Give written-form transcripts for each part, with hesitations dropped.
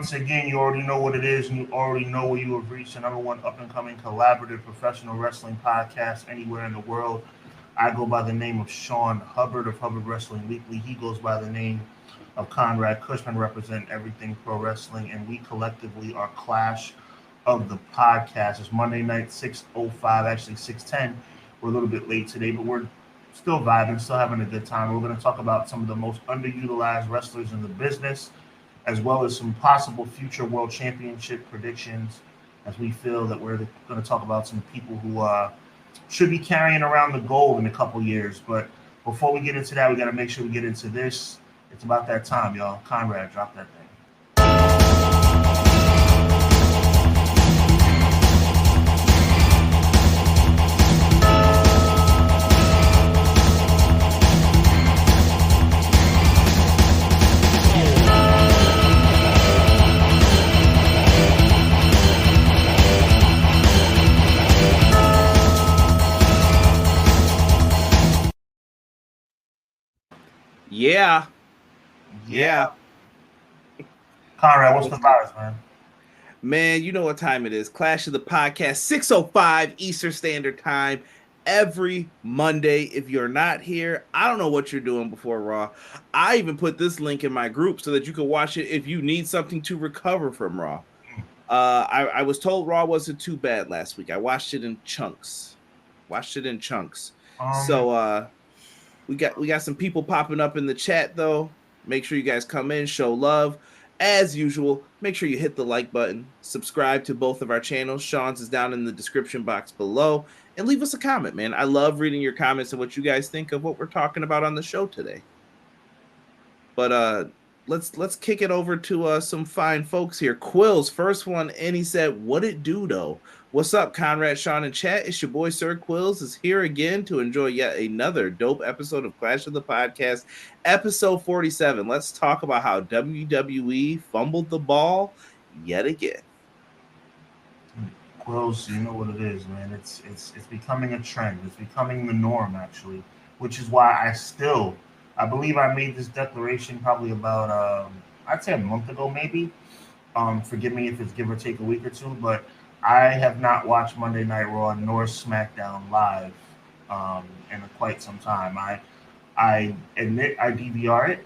once again, you already know what it is, and you already know where you have reached the number one up and coming collaborative professional wrestling podcast anywhere in the world. I go by the name of Sean Hubbard of Hubbard Wrestling Weekly. He goes by the name of Conrad Cushman, representing everything pro wrestling, and we collectively are Clash of the Podcast. It's Monday night, 6:05, actually 6:10. We're a little bit late today, but we're still vibing, still having a good time. We're going to talk about some of the most underutilized wrestlers in the business, as well as some possible future world championship predictions, as we feel that we're going to talk about some people who should be carrying around the gold in a couple years. But before we get into that, we got to make sure we get into this. It's about that time, y'all. Conrad, drop that thing. Yeah. Conrad, what's the vibes, man? Man, you know what time it is. Clash of the Podcast, 6:05 Eastern Standard Time, every Monday. If you're not here, I don't know what you're doing before Raw. I even put this link in my group so that you can watch it if you need something to recover from Raw. I was told Raw wasn't too bad last week. I watched it in chunks. So we got some people popping up in the chat though. Make sure you guys come in, show love. As usual, make sure you hit the like button, subscribe to both of our channels. Sean's is down in the description box below, and leave us a comment, man. I love reading your comments and what you guys think of what we're talking about on the show today. But let's kick it over to some fine folks here. Quill's first one, and he said, "What it do though? What's up, Conrad, Sean, and chat? It's your boy Sir Quills is here again to enjoy yet another dope episode of Clash of the Podcast, episode 47. Let's talk about how WWE fumbled the ball yet again." Quills, you know what it is, man. It's becoming a trend. It's becoming the norm, actually, which is why I believe I made this declaration probably about I'd say a month ago, maybe. Forgive me if it's give or take a week or two, but I have not watched Monday Night Raw nor SmackDown live in quite some time. I admit I DVR it,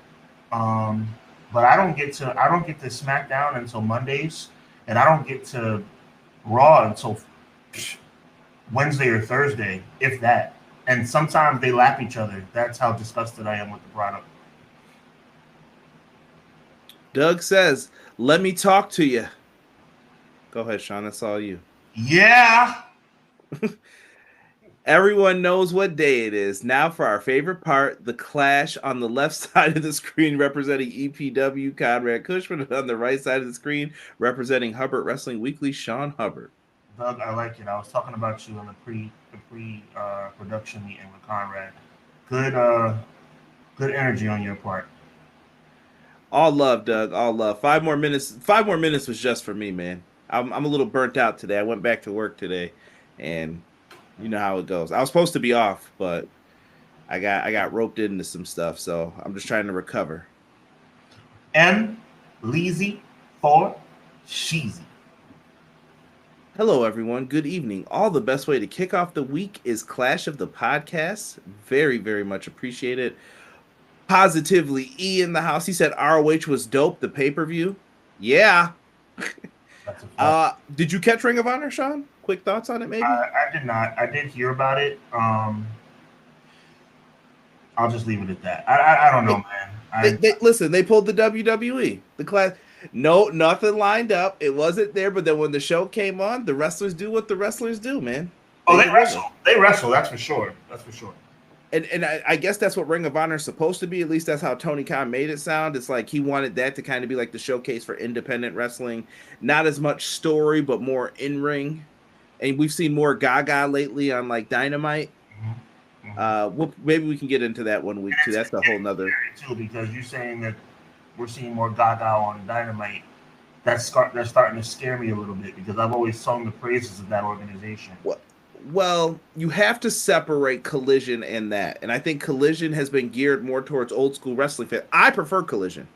but I don't get to SmackDown until Mondays, and I don't get to Raw until Wednesday or Thursday, if that. And sometimes they lap each other. That's how disgusted I am with the product. Doug says, "Let me talk to you." Go ahead, Sean. That's all you. Yeah. Everyone knows what day it is. Now for our favorite part, the Clash. On the left side of the screen representing EPW, Conrad Cushman, and on the right side of the screen representing Hubbard Wrestling Weekly, Sean Hubbard. Doug, I like it. I was talking about you in the pre production meeting with Conrad. Good energy on your part. All love, Doug. All love. 5 more minutes. 5 more minutes was just for me, man. I'm a little burnt out today. I went back to work today, and you know how it goes. I was supposed to be off, but I got roped into some stuff, so I'm just trying to recover. M. Leezy for Sheezy. Hello, everyone. Good evening. All the best way to kick off the week is Clash of the Podcast. Very, very much appreciate it. Positively E in the house. He said ROH was dope, the pay-per-view. Yeah. Did you catch Ring of Honor, Sean? Quick thoughts on it, maybe? I did not. I did hear about it. I'll just leave it at that. I don't know, man. Listen, they pulled the WWE. The class. No, nothing lined up. It wasn't there. But then when the show came on, the wrestlers do what the wrestlers do, man. They wrestle. They wrestle. That's for sure. And I guess that's what Ring of Honor is supposed to be. At least that's how Tony Khan made it sound. It's like he wanted that to kind of be like the showcase for independent wrestling. Not as much story, but more in-ring. And we've seen more Gaga lately on like Dynamite. Maybe we can get into that one week too. That's a whole nother. Too, because you're saying that we're seeing more Gaga on Dynamite. That's starting to scare me a little bit because I've always sung the praises of that organization. Well, you have to separate Collision and that. And I think Collision has been geared more towards old school wrestling fans. I prefer Collision.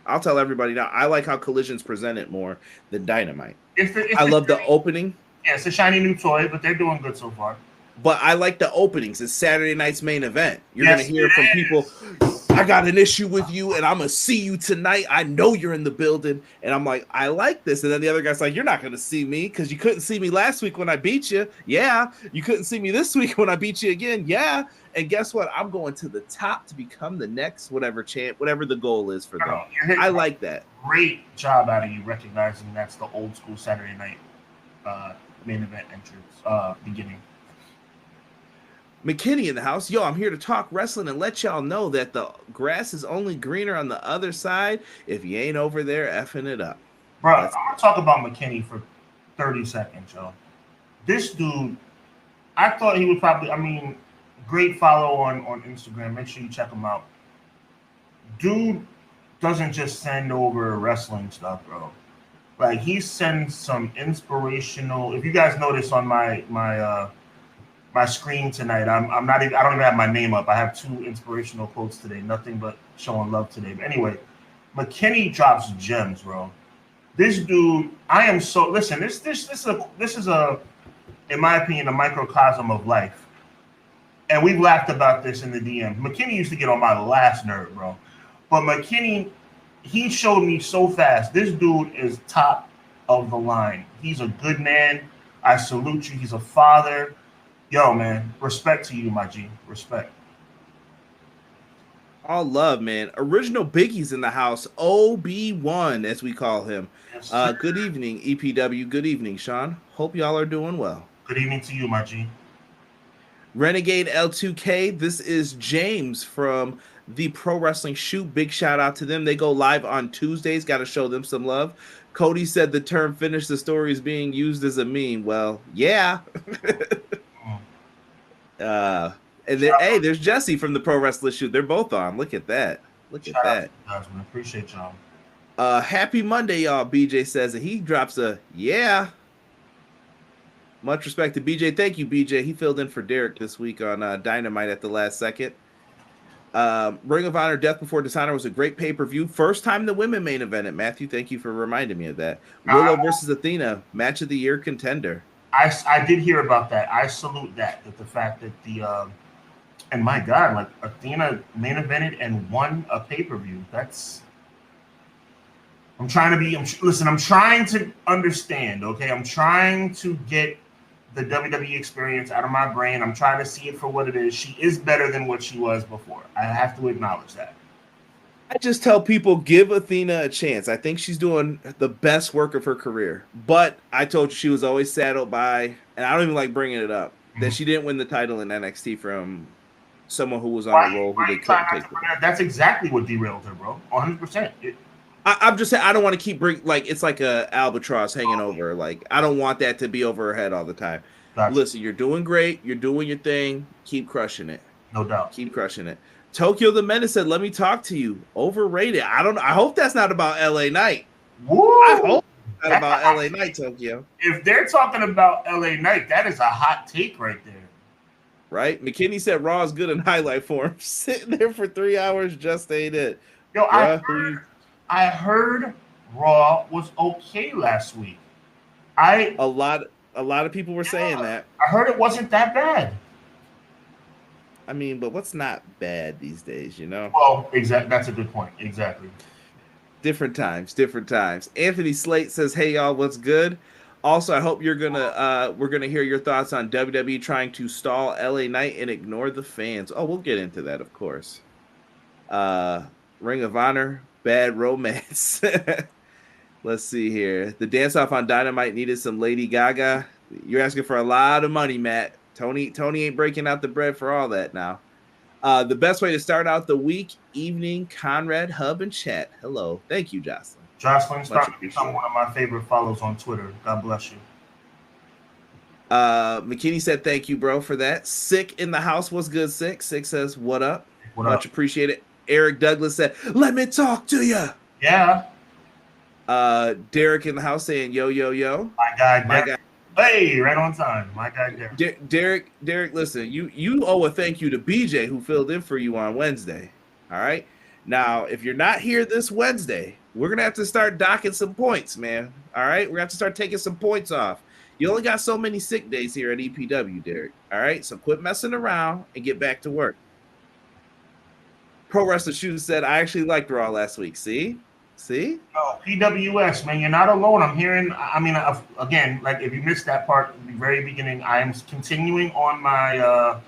I'll tell everybody now. I like how Collision's presented more than Dynamite. It's I love the opening. Yeah, it's a shiny new toy, but they're doing good so far. But I like the openings. It's Saturday night's main event. You're going to hear from people, I got an issue with you, and I'm going to see you tonight. I know you're in the building. And I'm like, I like this. And then the other guy's like, you're not going to see me because you couldn't see me last week when I beat you. Yeah. You couldn't see me this week when I beat you again. Yeah. And guess what? I'm going to the top to become the next whatever champ, whatever the goal is for them. I like that. Great job out of you recognizing that's the old school Saturday night main event entrance beginning. McKinney in the house. Yo, I'm here to talk wrestling and let y'all know that the grass is only greener on the other side if you ain't over there effing it up. Bro, I'm going to talk about McKinney for 30 seconds, yo. This dude, I thought he would probably, great follow on Instagram. Make sure you check him out. Dude doesn't just send over wrestling stuff, bro. Like, he sends some inspirational. If you guys notice on my screen tonight, I don't even have my name up. I have 2 inspirational quotes today. Nothing but showing love today. But anyway, McKinney drops gems, bro. This dude, listen. This is a, in my opinion, a microcosm of life. And we've laughed about this in the DM. McKinney used to get on my last nerve, bro. But McKinney, he showed me so fast. This dude is top of the line. He's a good man. I salute you. He's a father. Yo, man, respect to you, my G. Respect. All love, man. Original Biggie's in the house. OB1, as we call him. Yes, good evening, EPW. Good evening, Sean. Hope y'all are doing well. Good evening to you, my G. Renegade L2K. This is James from the Pro Wrestling Shoot. Big shout out to them. They go live on Tuesdays. Got to show them some love. Cody said the term "finish the story" is being used as a meme. Well, yeah. And then, hey, there's Jesse from the Pro Wrestling Shoot. They're both on. Look at that. Look at that. Guys, we appreciate y'all. Happy Monday, y'all. BJ says, and he drops a yeah. Much respect to BJ. Thank you, BJ. He filled in for Derek this week on Dynamite at the last second. Ring of Honor Death Before Dishonor was a great pay-per-view. First time the women main evented. Matthew, thank you for reminding me of that. Willow versus Athena, match of the year contender. I did hear about that. I salute that the fact that the and my God, like Athena main evented and won a pay-per-view. I'm trying to understand, okay? I'm trying to get the WWE experience out of my brain. I'm trying to see it for what it is. She is better than what she was before. I have to acknowledge that. I just tell people, give Athena a chance. I think she's doing the best work of her career. But I told you she was always saddled by, and I don't even like bringing it up, that she didn't win the title in NXT from someone who was on a roll who they couldn't take. That's exactly what derailed her, bro. 100%. I'm just saying, I don't want to keep it's like a albatross hanging over. Like, I don't want that to be over her head all the time. Gotcha. Listen, you're doing great. You're doing your thing. Keep crushing it. No doubt. Keep crushing it. Tokyo the Menace said, let me talk to you. Overrated. I hope that's not about LA Knight. Woo! I hope it's not about LA Knight, Tokyo. If they're talking about LA Knight, that is a hot take right there. Right? McKinney said Raw is good in highlight form. Sitting there for 3 hours just ain't it. Yo, I heard Raw was okay last week. A lot of people were saying that. I heard it wasn't that bad. I mean, but what's not bad these days, you know? Well, exactly. That's a good point. Exactly. Different times. Anthony Slate says, "Hey y'all, what's good?" Also, I hope we're gonna hear your thoughts on WWE trying to stall LA Knight and ignore the fans. Oh, we'll get into that, of course. Ring of Honor, Bad Romance. Let's see here. The dance off on Dynamite needed some Lady Gaga. You're asking for a lot of money, Matt. Tony ain't breaking out the bread for all that now. The best way to start out the week, evening, Conrad, Hub, and Chat. Hello. Thank you, Jocelyn. Jocelyn, starting to become one of my favorite follows on Twitter. God bless you. McKinney said, thank you, bro, for that. Sick in the house. What's good, Sick? Sick says, what up? Much appreciated. Eric Douglas said, let me talk to you. Yeah. Derek in the house saying, yo, yo, yo. My guy. Hey, right on time. My guy, Derek. Derek, listen, you owe a thank you to BJ who filled in for you on Wednesday. All right. Now, if you're not here this Wednesday, we're going to have to start docking some points, man. All right? We're going to have to start taking some points off. You only got so many sick days here at EPW, Derek. All right? So quit messing around and get back to work. Pro Wrestler Shoes said, I actually liked Raw last week. See? Oh, PWS, man, you're not alone. I'm hearing, I mean, again, like if you missed that part at the very beginning, I am continuing on my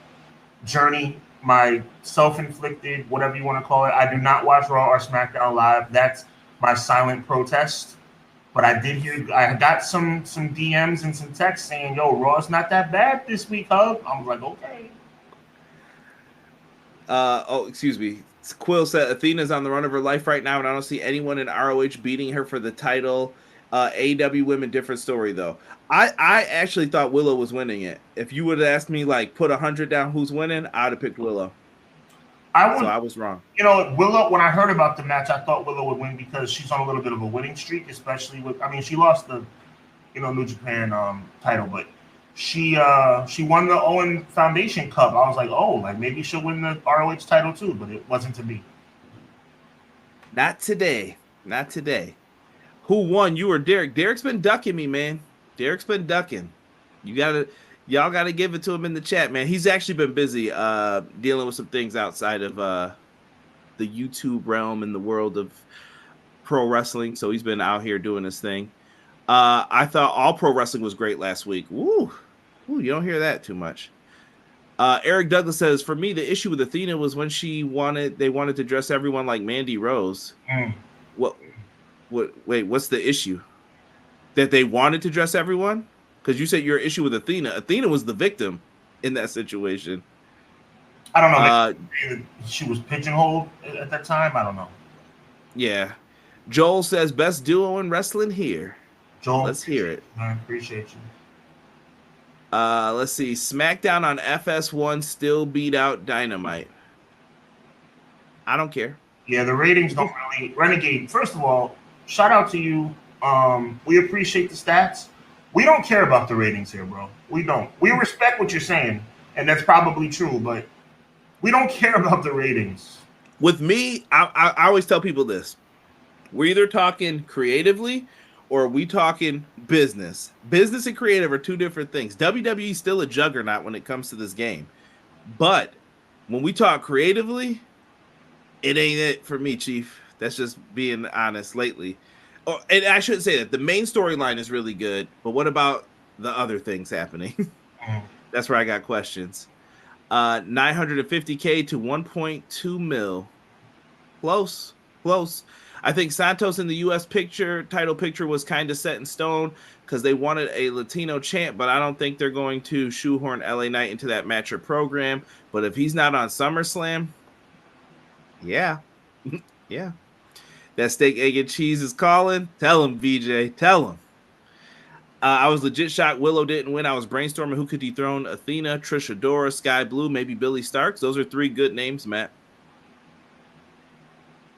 journey, my self-inflicted, whatever you want to call it. I do not watch Raw or SmackDown live. That's my silent protest. But I did hear, I got some DMs and some texts saying, yo, Raw's not that bad this week, Hub. I'm like, okay. Excuse me. Quill said Athena's on the run of her life right now, and I don't see anyone in ROH beating her for the title. AEW women, different story though. I actually thought Willow was winning it. If you would have asked me, like, put 100 down who's winning, I'd have picked Willow. I was wrong. You know, Willow, when I heard about the match, I thought Willow would win because she's on a little bit of a winning streak, especially with, I mean, she lost the, New Japan title, but she won the Owen Foundation Cup. I was like, oh, like maybe she'll win the ROH title too, but it wasn't to be. Not today. Who won? You or Derek? Derek's been ducking me, man. Derek's been ducking. Y'all gotta give it to him in the chat, man. He's actually been busy dealing with some things outside of the YouTube realm and the world of pro wrestling. So he's been out here doing his thing. I thought all pro wrestling was great last week. Woo, you don't hear that too much. Eric Douglas says, for me, the issue with Athena was when they wanted to dress everyone like Mandy Rose. Wait, what's the issue? That they wanted to dress everyone? Because you said your issue with Athena. Athena was the victim in that situation. I don't know. Maybe she was pigeonholed at that time. I don't know. Yeah. Joel says, best duo in wrestling here. Joel, let's hear it. I appreciate you. Let's see. SmackDown on FS1 still beat out Dynamite. I don't care. Yeah, the ratings don't really. Renegade, first of all, shout out to you. We appreciate the stats. We don't care about the ratings here, bro. We don't. We respect what you're saying, and that's probably true, but we don't care about the ratings. With me, I always tell people this. We're either talking creatively or we talking business. Business and creative are two different things. WWE is still a juggernaut when it comes to this game. But when we talk creatively, it ain't it for me, Chief. That's just being honest lately. And I shouldn't say that. The main storyline is really good, but what about the other things happening? That's where I got questions. 950K to 1.2 mil. Close. I think Santos in the U.S. title picture was kind of set in stone because they wanted a Latino champ, but I don't think they're going to shoehorn LA Knight into that match or program. But if he's not on SummerSlam, yeah. That steak, egg, and cheese is calling. Tell him, VJ. Tell him. I was legit shocked Willow didn't win. I was brainstorming who could dethrone Athena, Trish Adora, Sky Blue, maybe Billy Starks. Those are three good names, Matt.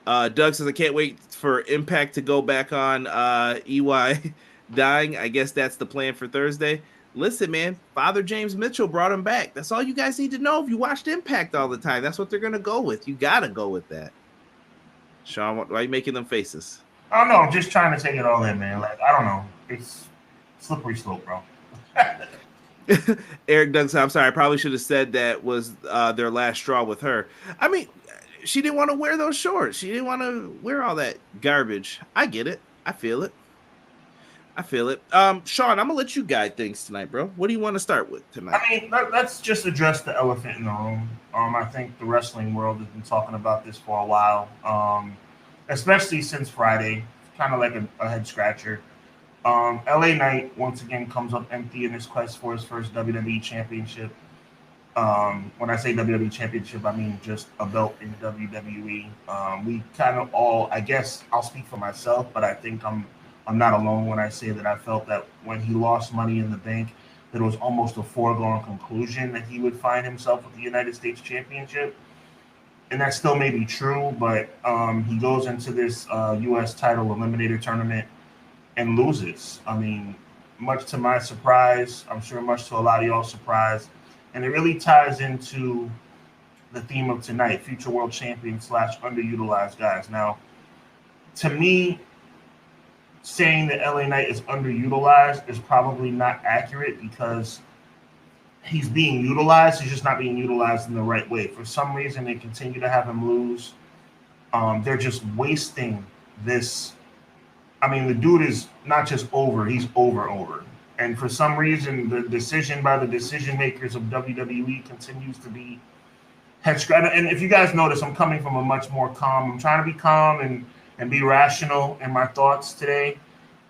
Doug says, I can't wait for Impact to go back on EY dying. I guess that's the plan for Thursday. Listen, man, Father James Mitchell brought him back. That's all you guys need to know if you watched Impact all the time. That's what they're going to go with. You got to go with that. Sean, why are you making them faces? I don't know. I'm just trying to take it all in, man. Like, I don't know. It's slippery slope, bro. Eric Douglas, I'm sorry. I probably should have said that was their last straw with her. I mean, she didn't want to wear those shorts. She didn't want to wear all that garbage. I get it. I feel it. Sean, I'm going to let you guide things tonight, bro. What do you want to start with tonight? I mean, let's just address the elephant in the room. I think the wrestling world has been talking about this for a while, especially since Friday. Kind of like a head scratcher. LA Knight, once again, comes up empty in his quest for his first WWE championship. When I say WWE championship, I mean just a belt in WWE. We kind of all, I guess I'll speak for myself, but I think I'm not alone when I say that I felt that when he lost Money in the Bank, that it was almost a foregone conclusion that he would find himself with the United States Championship. And that still may be true, but he goes into this U.S. title eliminator tournament and loses. I mean, much to my surprise, I'm sure much to a lot of y'all's surprise. And it really ties into the theme of tonight, future world champion / underutilized guys. Now, to me, saying that LA Knight is underutilized is probably not accurate because he's being utilized. He's just not being utilized in the right way. For some reason, they continue to have him lose. They're just wasting this. I mean, the dude is not just over, he's over. And for some reason, the decision by the decision makers of WWE continues to be head scratch. And if you guys notice, I'm coming from a much more calm. I'm trying to be calm and be rational in my thoughts today.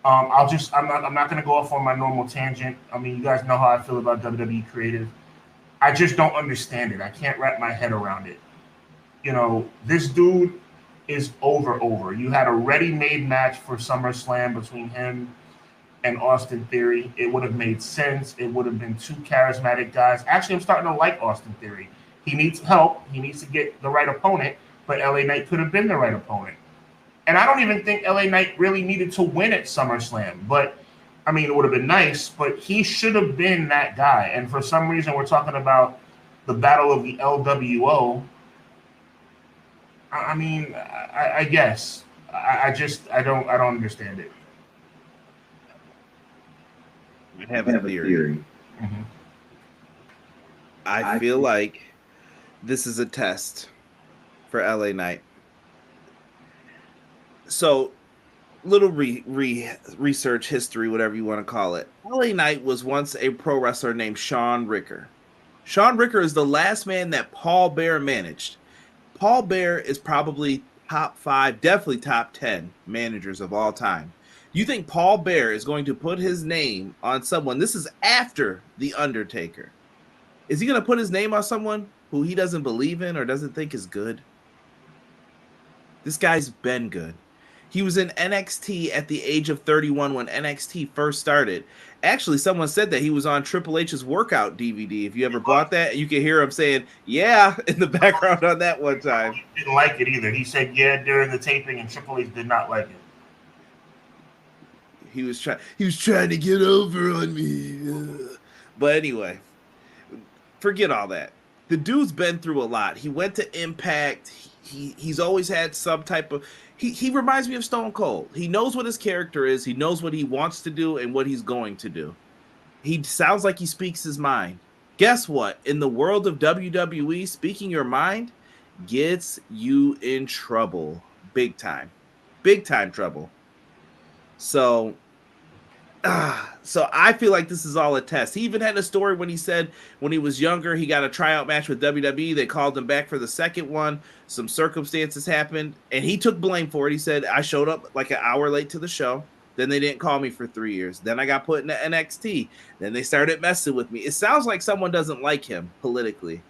I'm not going to go off on my normal tangent. I mean, you guys know how I feel about WWE creative. I just don't understand it. I can't wrap my head around it. You know, this dude is over. You had a ready-made match for SummerSlam between him and Austin Theory. It would have made sense. It would have been two charismatic guys. Actually, I'm starting to like Austin Theory. He needs help. He needs to get the right opponent, but LA Knight could have been the right opponent. And I don't even think LA Knight really needed to win at SummerSlam. But, I mean, it would have been nice, but he should have been that guy. And for some reason, we're talking about the battle of the LWO. I mean, I guess. I don't understand it. I have a theory. Mm-hmm. I feel like this is a test for LA Knight. So, little research history, whatever you want to call it. LA Knight was once a pro wrestler named Shawn Ricker. Shawn Ricker is the last man that Paul Bearer managed. Paul Bearer is probably top 5, definitely top 10 managers of all time. You think Paul Bearer is going to put his name on someone? This is after The Undertaker. Is he going to put his name on someone who he doesn't believe in or doesn't think is good? This guy's been good. He was in NXT at the age of 31 when NXT first started. Actually, someone said that he was on Triple H's workout DVD. If you ever bought that, you can hear him saying, yeah, in the background on that one time. He didn't like it either. He said, yeah, during the taping, and Triple H did not like it. He was trying to get over on me. But anyway, forget all that. The dude's been through a lot. He went to Impact. He's always had some type of... He reminds me of Stone Cold. He knows what his character is. He knows what he wants to do and what he's going to do. He sounds like he speaks his mind. Guess what? In the world of WWE, speaking your mind gets you in trouble. Big time. Big time trouble. So I feel like this is all a test. He even had a story when he said when he was younger, he got a tryout match with WWE. They called him back for the second one. Some circumstances happened, and he took blame for it. He said, I showed up like an hour late to the show. Then they didn't call me for 3 years. Then I got put into NXT. Then they started messing with me. It sounds like someone doesn't like him politically.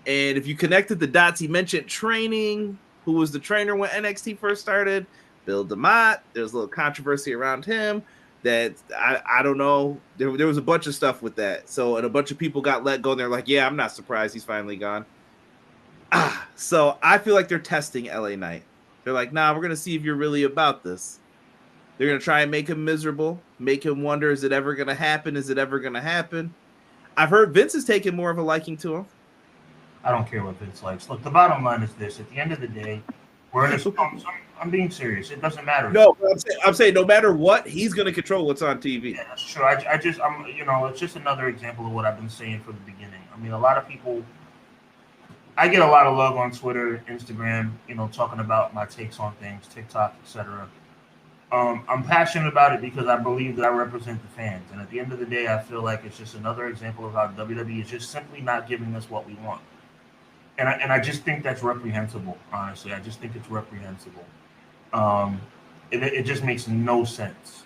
And if you connected the dots, he mentioned training. Who was the trainer when NXT first started? Bill DeMott. There's a little controversy around him. That I don't know. There was a bunch of stuff with that. So, and a bunch of people got let go, and they're like, yeah, I'm not surprised he's finally gone. So I feel like they're testing LA Knight. They're like, nah, we're going to see if you're really about this. They're going to try and make him miserable, make him wonder, is it ever going to happen? Is it ever going to happen? I've heard Vince is taking more of a liking to him. I don't care what Vince likes. Look, the bottom line is this. At the end of the day, we're in a... I'm being serious. It doesn't matter. No, I'm saying no matter what, he's going to control what's on TV. Yeah, that's true. It's just another example of what I've been saying from the beginning. I mean, a lot of people, I get a lot of love on Twitter, Instagram, talking about my takes on things, TikTok, etc. I'm passionate about it because I believe that I represent the fans. And at the end of the day, I feel like it's just another example of how WWE is just simply not giving us what we want. And I just think that's reprehensible, honestly. I just think it's reprehensible. It just makes no sense.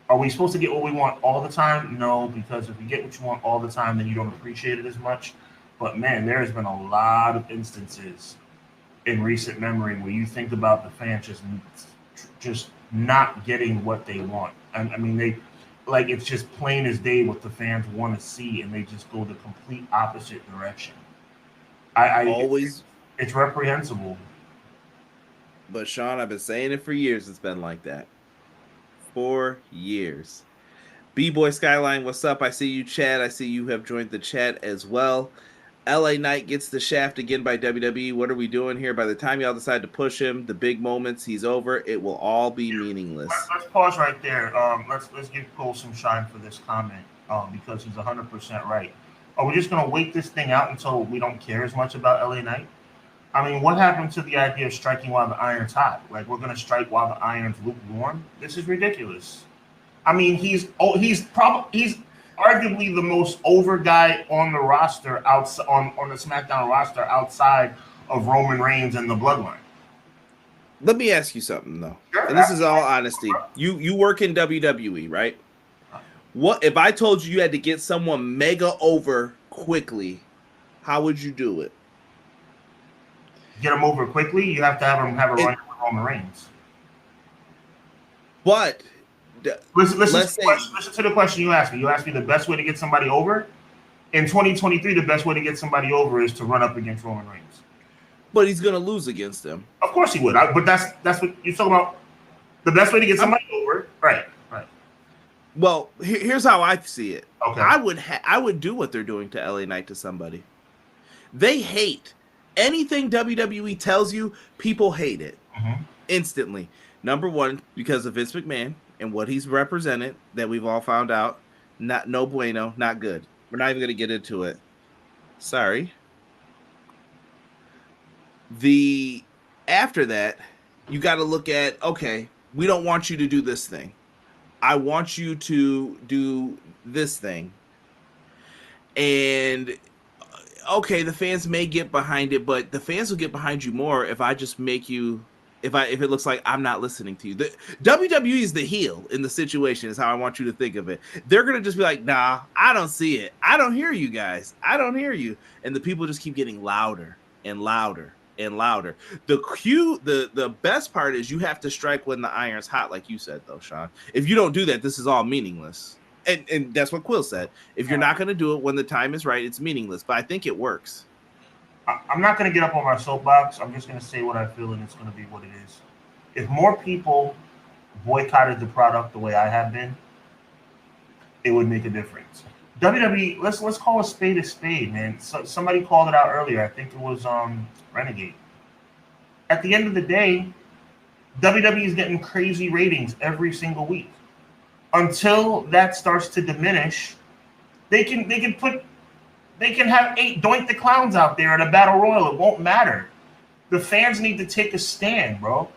Are we supposed to get what we want all the time? No, because if you get what you want all the time, then you don't appreciate it as much. But man, there has been a lot of instances in recent memory where you think about the fans just not getting what they want. I mean, it's just plain as day what the fans want to see, and they just go the complete opposite direction. It's reprehensible. But Sean, I've been saying it for years. It's been like that. 4 years. B-Boy Skyline, what's up? I see you, Chad. I see you have joined the chat as well. LA Knight gets the shaft again by WWE. What are we doing here? By the time y'all decide to push him, the big moments, he's over. It will all be meaningless. Let's pause right there. Let's give Cole some shine for this comment because he's 100% right. Are we just gonna wait this thing out until we don't care as much about LA Knight? I mean, what happened to the idea of striking while the iron's hot? Like we're gonna strike while the iron's lukewarm? This is ridiculous. I mean, he's arguably the most over guy on the roster outside on the SmackDown roster outside of Roman Reigns and the Bloodline. Let me ask you something though, Sure, and this is all honesty. You work in WWE, right? What if I told you had to get someone mega over quickly? How would you do it? Get him over quickly. You have to have him have a run with Roman Reigns. But listen to the question you asked me. You asked me the best way to get somebody over. In 2023, the best way to get somebody over is to run up against Roman Reigns. But he's going to lose against them. Of course he would. But that's what you're talking about. The best way to get somebody over, right? Right. Well, here's how I see it. Okay. I would do what they're doing to LA Knight to somebody. They hate anything WWE tells you. People hate it instantly. Number one, because of Vince McMahon and what he's represented, that we've all found out, no bueno, not good. We're not even going to get into it. Sorry. After that, you got to look at, okay, we don't want you to do this thing. I want you to do this thing. And okay, the fans may get behind it, but the fans will get behind you more if I just make you, if it looks like I'm not listening to you. The WWE is the heel in the situation is how I want you to think of it. They're going to just be like, nah, I don't see it. I don't hear you guys. I don't hear you. And the people just keep getting louder and louder and louder. The best part is you have to strike when the iron's hot, like you said, though, Sean. If you don't do that, this is all meaningless. And that's what Quill said. If you're not going to do it when the time is right, it's meaningless. But I think it works. I'm not going to get up on my soapbox. I'm just going to say what I feel, and it's going to be what it is. If more people boycotted the product the way I have been, it would make a difference. WWE, let's call a spade, man. So, somebody called it out earlier. I think it was Renegade. At the end of the day, WWE is getting crazy ratings every single week. Until that starts to diminish, they can have 8 Doink the Clowns out there at a battle royal. It won't matter. The fans need to take a stand, bro.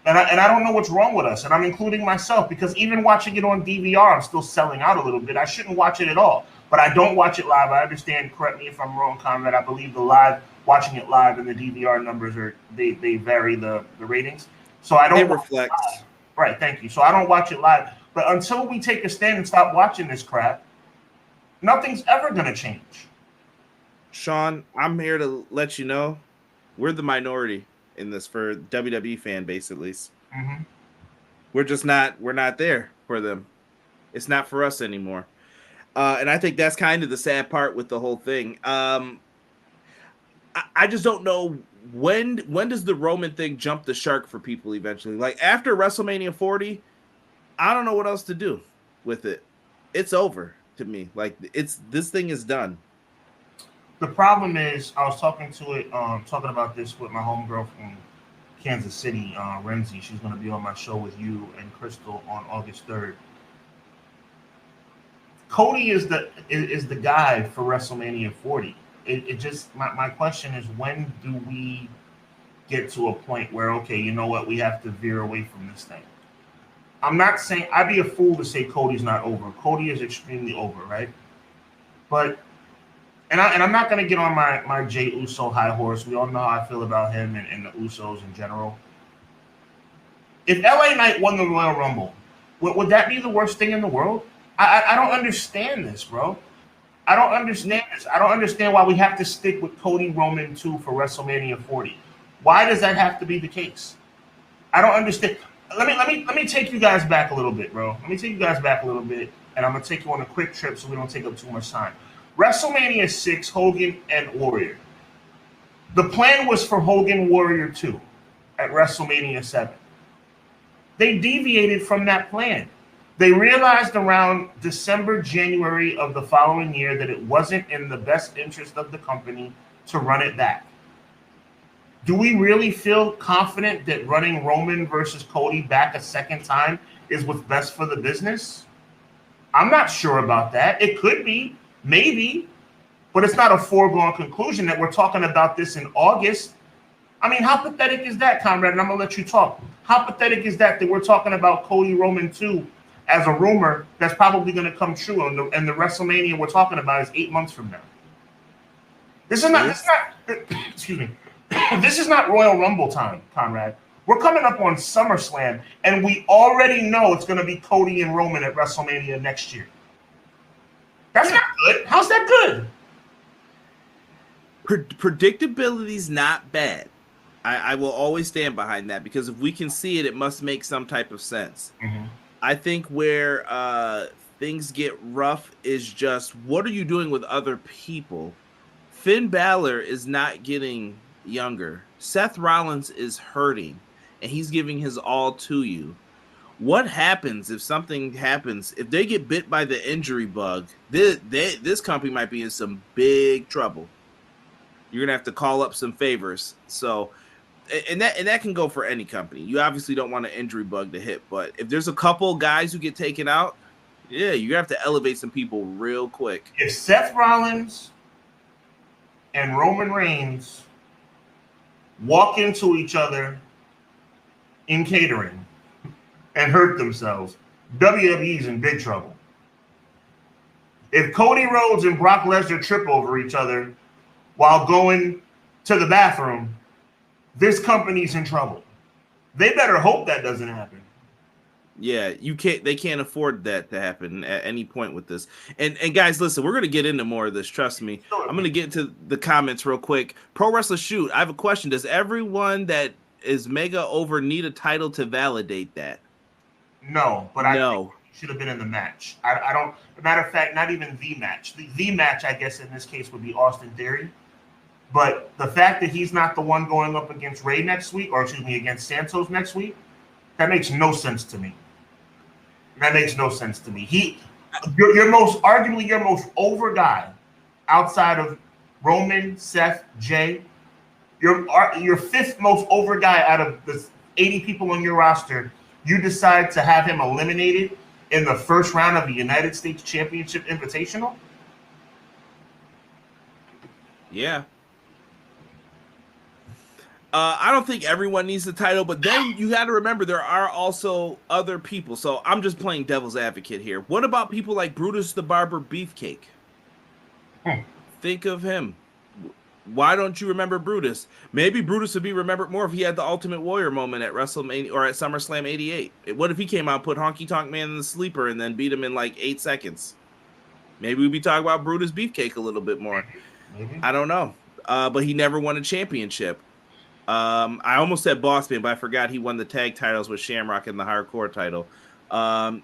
And I don't know what's wrong with us, and I'm including myself, because even watching it on DVR, I'm still selling out a little bit. I shouldn't watch it at all, but I don't watch it live. I understand. Correct me if I'm wrong, Conrad. I believe watching it live and the DVR numbers they vary the ratings. So I don't. It reflects. Right. Thank you. So I don't watch it live. But until we take a stand and stop watching this crap, nothing's ever going to change. Sean, I'm here to let you know we're the minority in this for WWE fan base, at least. Mm-hmm. We're not there for them. It's not for us anymore. And I think that's kind of the sad part with the whole thing. I just don't know when does the Roman thing jump the shark for people eventually? Like after WrestleMania 40, I don't know what else to do with it. It's over to me. Like this thing is done. The problem is, I was talking about this with my homegirl from Kansas City, Renzi. She's going to be on my show with you and Crystal on August 3rd. Cody is the guy for WrestleMania 40. It just my question is, when do we get to a point where, okay, you know what, we have to veer away from this thing? I'm not saying, I'd be a fool to say Cody's not over. Cody is extremely over, right? But and I'm not going to get on my Jey Uso high horse. We all know how I feel about him and the Usos in general. If LA Knight won the Royal Rumble, would that be the worst thing in the world? I don't understand this, bro. I don't understand this. I don't understand why we have to stick with Cody Roman 2 for WrestleMania 40. Why does that have to be the case? I don't understand. Let me take you guys back a little bit, bro. Let me take you guys back a little bit, and I'm going to take you on a quick trip so we don't take up too much time. WrestleMania 6, Hogan and Warrior. The plan was for Hogan Warrior 2 at WrestleMania 7. They deviated from that plan. They realized around December, January of the following year that it wasn't in the best interest of the company to run it back. Do we really feel confident that running Roman versus Cody back a second time is what's best for the business? I'm not sure about that. It could be, maybe, but it's not a foregone conclusion that we're talking about this in August. I mean, how pathetic is that, Conrad? And I'm going to let you talk. How pathetic is that we're talking about Cody Roman 2 as a rumor that's probably going to come true, and the WrestleMania we're talking about is 8 months from now. This is not excuse me. This is not Royal Rumble time, Conrad. We're coming up on SummerSlam, and we already know it's going to be Cody and Roman at WrestleMania next year. That's not good. How's that good? Predictability's not bad. I will always stand behind that, because if we can see it, it must make some type of sense. Mm-hmm. I think where things get rough is just, what are you doing with other people? Finn Balor is not getting younger. Seth Rollins is hurting, and he's giving his all to you. What happens if something happens? If they get bit by the injury bug, this company might be in some big trouble. You're going to have to call up some favors. So, and that can go for any company. You obviously don't want an injury bug to hit, but if there's a couple guys who get taken out, yeah, you're going to have to elevate some people real quick. If Seth Rollins and Roman Reigns walk into each other in catering and hurt themselves, WWE's in big trouble. If Cody Rhodes and Brock Lesnar trip over each other while going to the bathroom, this company's in trouble. They better hope that doesn't happen. Yeah, they can't afford that to happen at any point with this. And guys, listen, we're gonna get into more of this, trust me. I'm gonna get into the comments real quick. Pro Wrestler Shoot, I have a question. Does everyone that is mega over need a title to validate that? No, but I think he should have been in the match. I don't, as a matter of fact, not even the match. The match, I guess, in this case would be Austin Theory. But the fact that he's not the one going up against Ray next week, or excuse me, against Santos next week, that makes no sense to me. That makes no sense to me. Arguably your most over guy outside of Roman, Seth, Jay, your fifth most over guy out of the 80 people on your roster, you decide to have him eliminated in the first round of the United States Championship Invitational? Yeah. I don't think everyone needs the title, but then you got to remember there are also other people. So I'm just playing devil's advocate here. What about people like Brutus the Barber Beefcake? Think of him. Why don't you remember Brutus? Maybe Brutus would be remembered more if he had the Ultimate Warrior moment at WrestleMania or at SummerSlam 88. What if he came out and put Honky Tonk Man in the sleeper and then beat him in like 8 seconds? Maybe we'd be talking about Brutus Beefcake a little bit more. Maybe. I don't know. But he never won a championship. I almost said Bossman, but I forgot he won the tag titles with Shamrock and the hardcore title.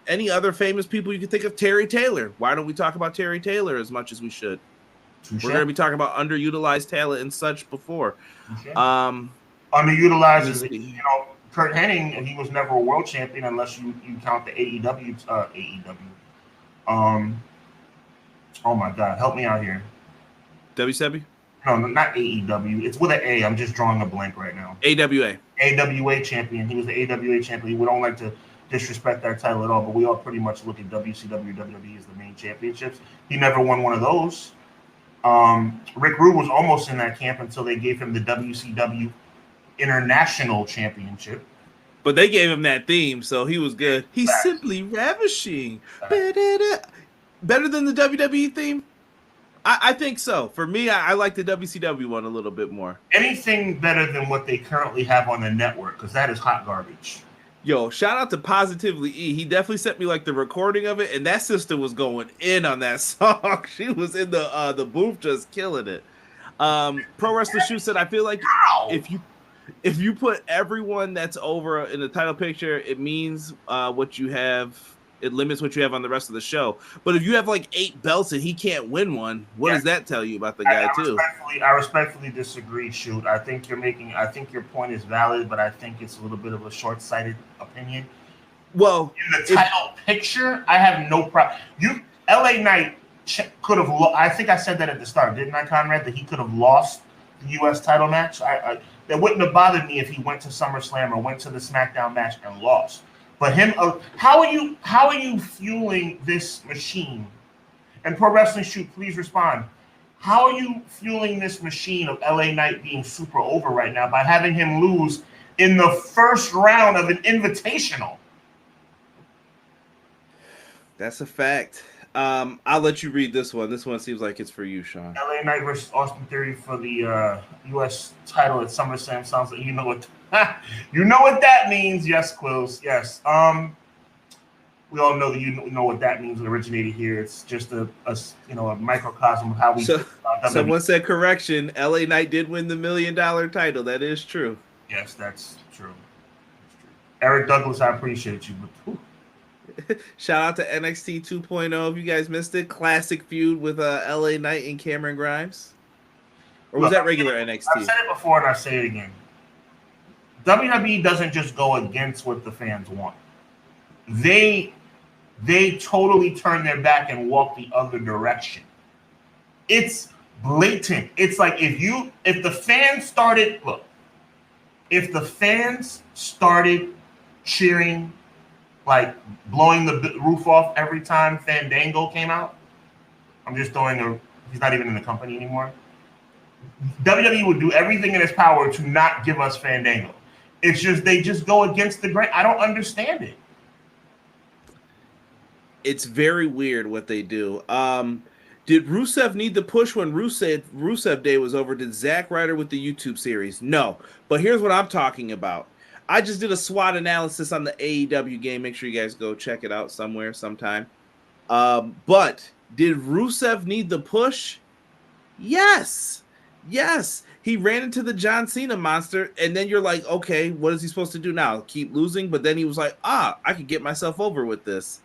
Any other famous people you can think of? Terry Taylor. Why don't we talk about Terry Taylor as much as we should? Touché. We're going to be talking about underutilized talent and such before. Underutilized is, Kurt Hennig, he was never a world champion unless you count the AEW. Oh my God, help me out here. WCW? No, not AEW. It's with an A. I'm just drawing a blank right now. AWA. AWA champion. He was the AWA champion. We don't like to disrespect that title at all, but we all pretty much look at WCW, WWE as the main championships. He never won one of those. Rick Rude was almost in that camp until they gave him the WCW International Championship. But they gave him that theme, so he was good. He's simply ravishing. Better than the WWE theme? I think so. For me, I like the WCW one a little bit more. Anything better than what they currently have on the network, because that is hot garbage. Yo, shout out to Positively E. He definitely sent me like the recording of it, and that sister was going in on that song. She was in the booth just killing it. Pro Wrestler Shoe said, I feel like if you put everyone that's over in the title picture, it means what you have. It limits what you have on the rest of the show. But if you have like 8 belts and he can't win one, what does that tell you about the guy too? I respectfully disagree, Shoot. I think your point is valid, but I think it's a little bit of a short-sighted opinion. Well, in the title picture, I have no problem. LA Knight could have. I think I said that at the start, didn't I, Conrad? That he could have lost the U.S. title match. That wouldn't have bothered me if he went to SummerSlam or went to the SmackDown match and lost. But him, how are you fueling this machine? And Pro Wrestling Shoot, please respond. How are you fueling this machine of LA Knight being super over right now by having him lose in the first round of an invitational? That's a fact. I'll let you read this one. This one seems like it's for you, Sean. LA Knight versus Austin Theory for the U.S. title at SummerSlam. Sounds like you know what you know what that means. Yes, Quills. Yes. We all know that you know what that means. It originated here. It's just a microcosm of how we. Someone said correction. LA Knight did win the $1 million title. That is true. Yes, that's true. Eric Douglas, I appreciate you. But, shout out to NXT 2.0. If you guys missed it, classic feud with LA Knight and Cameron Grimes. Or was that regular NXT? I've said it before and I say it again. WWE doesn't just go against what the fans want. They totally turn their back and walk the other direction. It's blatant. It's like if the fans started cheering, like blowing the roof off every time Fandango came out. He's not even in the company anymore. WWE would do everything in its power to not give us Fandango. It's just they just go against the grain. I don't understand it. It's very weird what they do. Did Rusev need the push when Rusev Day was over? Did Zack Ryder with the YouTube series? No. But here's what I'm talking about. I just did a SWOT analysis on the AEW game. Make sure you guys go check it out somewhere, sometime. But did Rusev need the push? Yes. Yes. He ran into the John Cena monster, and then you're like, okay, what is he supposed to do now? Keep losing? But then he was like, I can get myself over with this.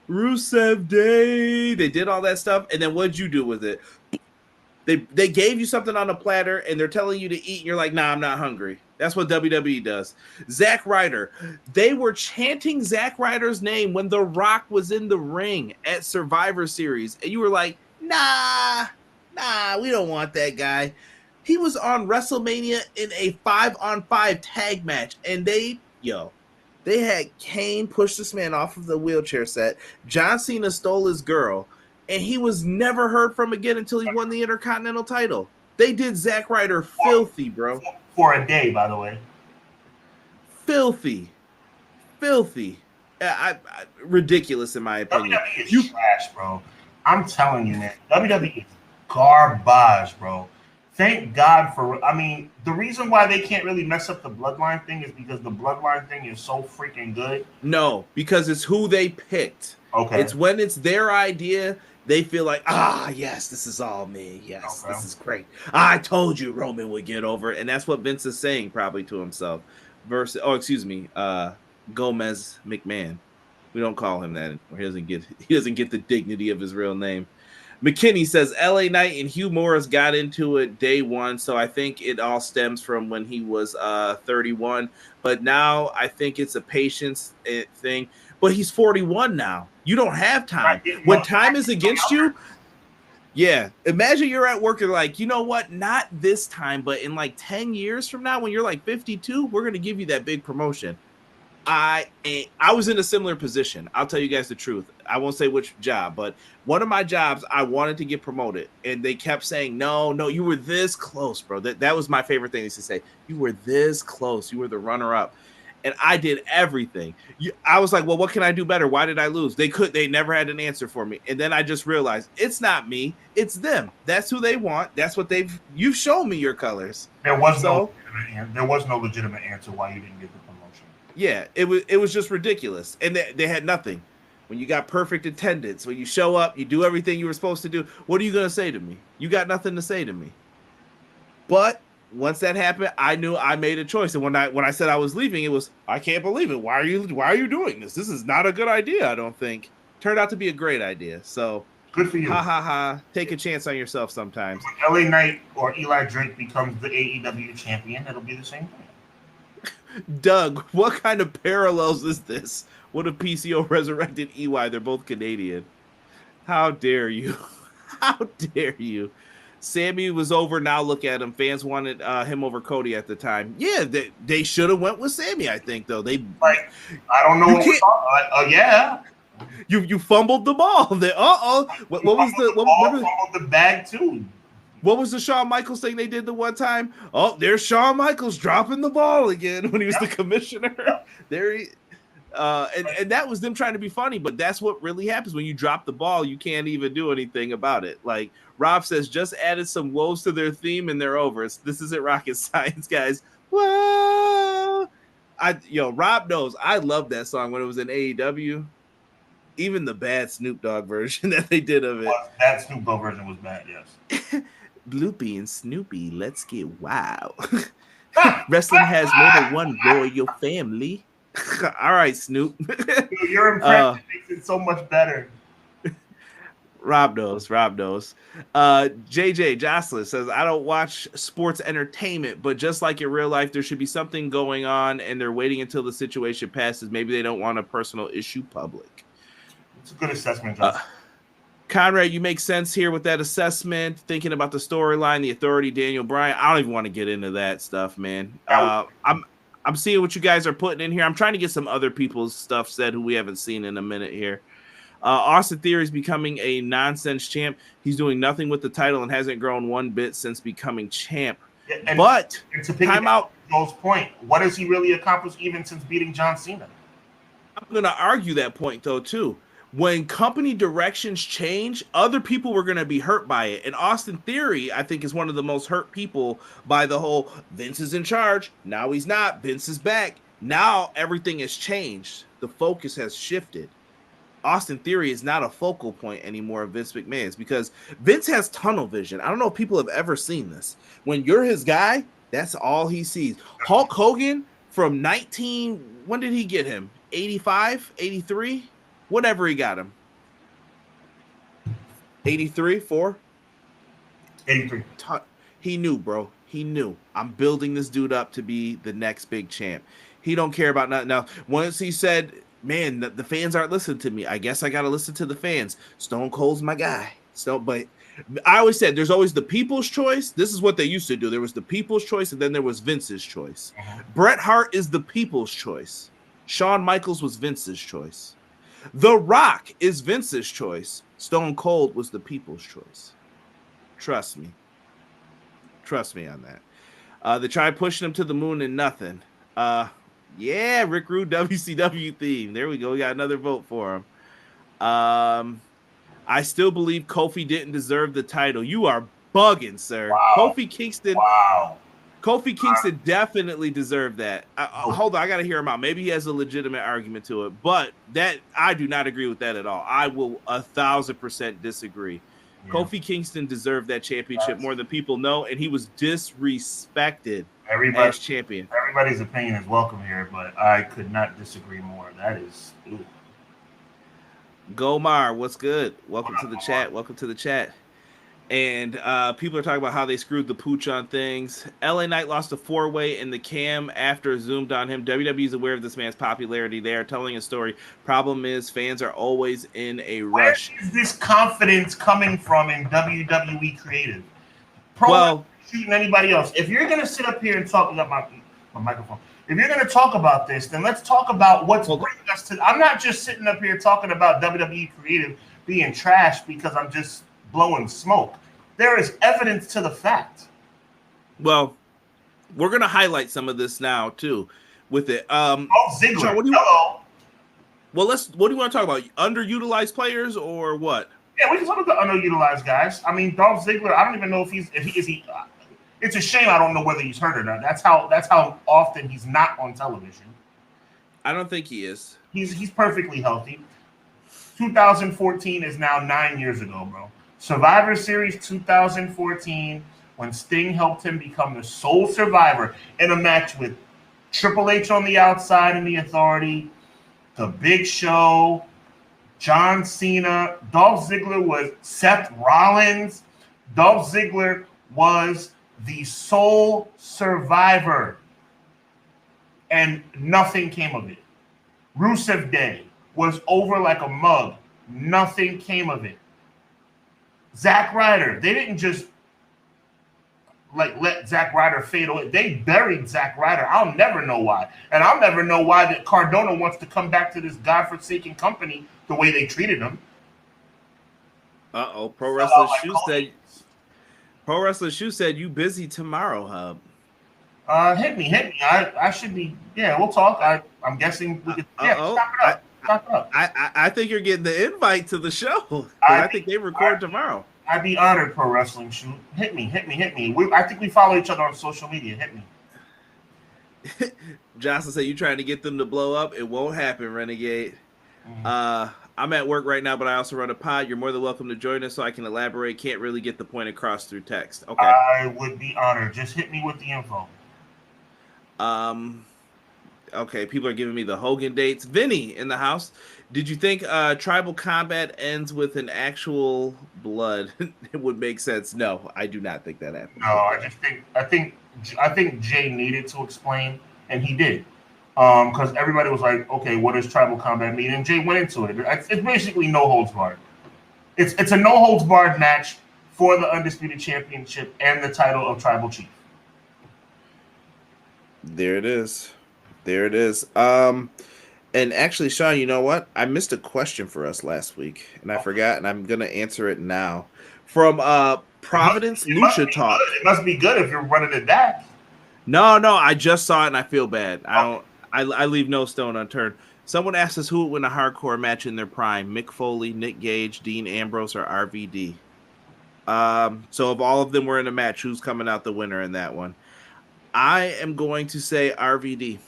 Rusev Day. They did all that stuff, and then what'd you do with it? They gave you something on a platter, and they're telling you to eat, and you're like, nah, I'm not hungry. That's what WWE does. Zack Ryder. They were chanting Zack Ryder's name when The Rock was in the ring at Survivor Series, and you were like, nah, we don't want that guy. He was on WrestleMania in a 5-on-5 tag match, and they had Kane push this man off of the wheelchair set. John Cena stole his girl, and he was never heard from again until he won the Intercontinental title. They did Zack Ryder filthy, bro. For a day, by the way. Filthy. Ridiculous, in my opinion. WWE is trash, bro. I'm telling you, man. WWE is garbage, bro. Thank God the reason why they can't really mess up the bloodline thing is because the bloodline thing is so freaking good. No, because it's who they picked. Okay. It's when it's their idea, they feel like, yes, this is all me. Yes, okay. This is great. I told you Roman would get over it. And that's what Vince is saying probably to himself. Gomez McMahon. We don't call him that anymore. He doesn't get the dignity of his real name. McKinney says LA Knight and Hugh Morris got into it day one, so I think it all stems from when he was 31. But now I think it's a patience thing. But he's 41 now. You don't have time. When time is against you, yeah. Imagine you're at work, you're like, you know what? Not this time, but in like 10 years from now, when you're like 52, we're going to give you that big promotion. I was in a similar position. I'll tell you guys the truth. I won't say which job, but one of my jobs, I wanted to get promoted, and they kept saying, no, you were this close, bro. That was my favorite thing, is to say, you were this close. You were the runner-up, and I did everything. I was like, well, what can I do better? Why did I lose? They never had an answer for me, and then I just realized it's not me, it's them. That's who they want. That's what you've shown me your colors. There was no legitimate answer why you didn't get the promotion. Yeah, it was just ridiculous, and they had nothing. When you got perfect attendance, when you show up, you do everything you were supposed to do, what are you going to say to me? You got nothing to say to me. But once that happened, I knew I made a choice. And when I said I was leaving, it was, I can't believe it. Why are you doing this? This is not a good idea, I don't think. Turned out to be a great idea. So good for you. Ha ha ha. Take a chance on yourself sometimes. When LA Knight or Eli Drake becomes the AEW champion, it'll be the same thing. Doug, what kind of parallels is this? What if PCO resurrected EY? They're both Canadian. How dare you? How dare you? Sammy was over. Now look at him. Fans wanted him over Cody at the time. Yeah, they should have went with Sammy. I think though I don't know. Yeah. You fumbled the ball. What was fumbled the bag too? What was the Shawn Michaels thing they did the one time? Oh, there's Shawn Michaels dropping the ball again when he was the commissioner. There he. And that was them trying to be funny, but that's what really happens when you drop the ball. You can't even do anything about it. Like Rob says, just added some woes to their theme and they're over. This isn't rocket science, guys. Whoa! Rob knows I love that song when it was in AEW. Even the bad Snoop Dogg version that they did of it. That Snoop Dogg version was bad, yes. Bloopy and Snoopy, let's get wild. Wrestling has more than one royal family. All right, Snoop. Your impression makes it so much better. Rob knows. JJ Jocelyn says, I don't watch sports entertainment, but just like in real life, there should be something going on and they're waiting until the situation passes. Maybe they don't want a personal issue public. It's a good assessment, Jocelyn. Conrad, you make sense here with that assessment, thinking about the storyline, the authority, Daniel Bryan. I don't even want to get into that stuff, man. I'm seeing what you guys are putting in here. I'm trying to get some other people's stuff said who we haven't seen in a minute here. Austin Theory is becoming a nonsense champ. He's doing nothing with the title and hasn't grown one bit since becoming champ. And to pick time out. Joel's point, what has he really accomplished even since beating John Cena? I'm going to argue that point, though, too. When company directions change, other people were going to be hurt by it. And Austin Theory, I think, is one of the most hurt people by the whole Vince is in charge. Now he's not. Vince is back. Now everything has changed. The focus has shifted. Austin Theory is not a focal point anymore of Vince McMahon's because Vince has tunnel vision. I don't know if people have ever seen this. When you're his guy, that's all he sees. Hulk Hogan from when did he get him? 85, 83? Whatever he got him. 83, 4? 83. He knew, bro. He knew. I'm building this dude up to be the next big champ. He don't care about nothing else. Once he said, man, the fans aren't listening to me. I guess I got to listen to the fans. Stone Cold's my guy. But I always said there's always the people's choice. This is what they used to do. There was the people's choice, and then there was Vince's choice. Bret Hart is the people's choice. Shawn Michaels was Vince's choice. The Rock is Vince's choice. Stone Cold was the people's choice. Trust me. Trust me on that. They tried pushing him to the moon and nothing. Yeah, Rick Rude WCW theme. There we go. We got another vote for him. I still believe Kofi didn't deserve the title. You are bugging, sir. Wow. Kofi Kingston. Wow. Kofi Kingston definitely deserved that. Hold on, I got to hear him out. Maybe he has a legitimate argument to it, but that I do not agree with that at all. I will 1,000% disagree. Yeah. Kofi Kingston deserved that championship more than people know, and he was disrespected as champion. Everybody's opinion is welcome here, but I could not disagree more. That is... Ooh. Gomar, what's good? Welcome to the chat. Welcome to the chat. And people are talking about how they screwed the pooch on things. LA Knight lost a 4-way in the cam after zoomed on him. WWE is aware of this man's popularity. They are telling a story. Problem is, fans are always in a rush. Where is this confidence coming from in WWE creative? Shooting anybody else. If you're going to sit up here and talk about my microphone, if you're going to talk about this, then let's talk about what's bringing us to. I'm not just sitting up here talking about WWE creative being trash because I'm just blowing smoke. There is evidence to the fact. Well, we're going to highlight some of this now too with it. Ziggler. Sean, what do you what do you want to talk about? Underutilized players or what? Yeah, we can talk about the underutilized guys. I mean, Dolph Ziggler, I don't even know if he it's a shame I don't know whether he's hurt or not. That's how often he's not on television. I don't think he is. He's perfectly healthy. 2014 is now 9 years ago, bro. Survivor Series 2014, when Sting helped him become the sole survivor in a match with Triple H on the outside and the Authority, The Big Show, John Cena. Dolph Ziggler was Seth Rollins. Dolph Ziggler was the sole survivor, and nothing came of it. Rusev Day was over like a mug. Nothing came of it. Zack Ryder, they didn't just let Zack Ryder fade away. They buried Zack Ryder. I'll never know why. And I'll never know why that Cardona wants to come back to this godforsaken company the way they treated him. Pro Wrestler Shoe said you busy tomorrow, Hub. Hit me. I should be. Yeah, we'll talk. I'm guessing we could. Stop it up. I think you're getting the invite to the show. I think they record tomorrow. I'd be honored, Pro Wrestling Shoot. Hit me. I think we follow each other on social media. Hit me. Jocelyn said you trying to get them to blow up. It won't happen, Renegade. I'm at work right now, but I also run a pod. You're more than welcome to join us so I can elaborate. Can't really get the point across through text. Okay. I would be honored. Just hit me with the info. Okay, people are giving me the Hogan dates. Vinny in the house. Did you think tribal combat ends with an actual blood? It would make sense. No, I do not think that happened. No, I think Jay needed to explain, and he did. Because everybody was like, okay, what does tribal combat mean? And Jay went into it. It's basically no holds barred. It's a no holds barred match for the Undisputed Championship and the title of Tribal Chief. There it is. And actually, Sean, you know what? I missed a question for us last week, and I forgot, and I'm gonna answer it now. From Providence Lucha Talk. It must be good if you're running it back. No, I just saw it and I feel bad. I leave no stone unturned. Someone asked us who would win a hardcore match in their prime: Mick Foley, Nick Gage, Dean Ambrose, or RVD. So if all of them were in a match, who's coming out the winner in that one? I am going to say RVD.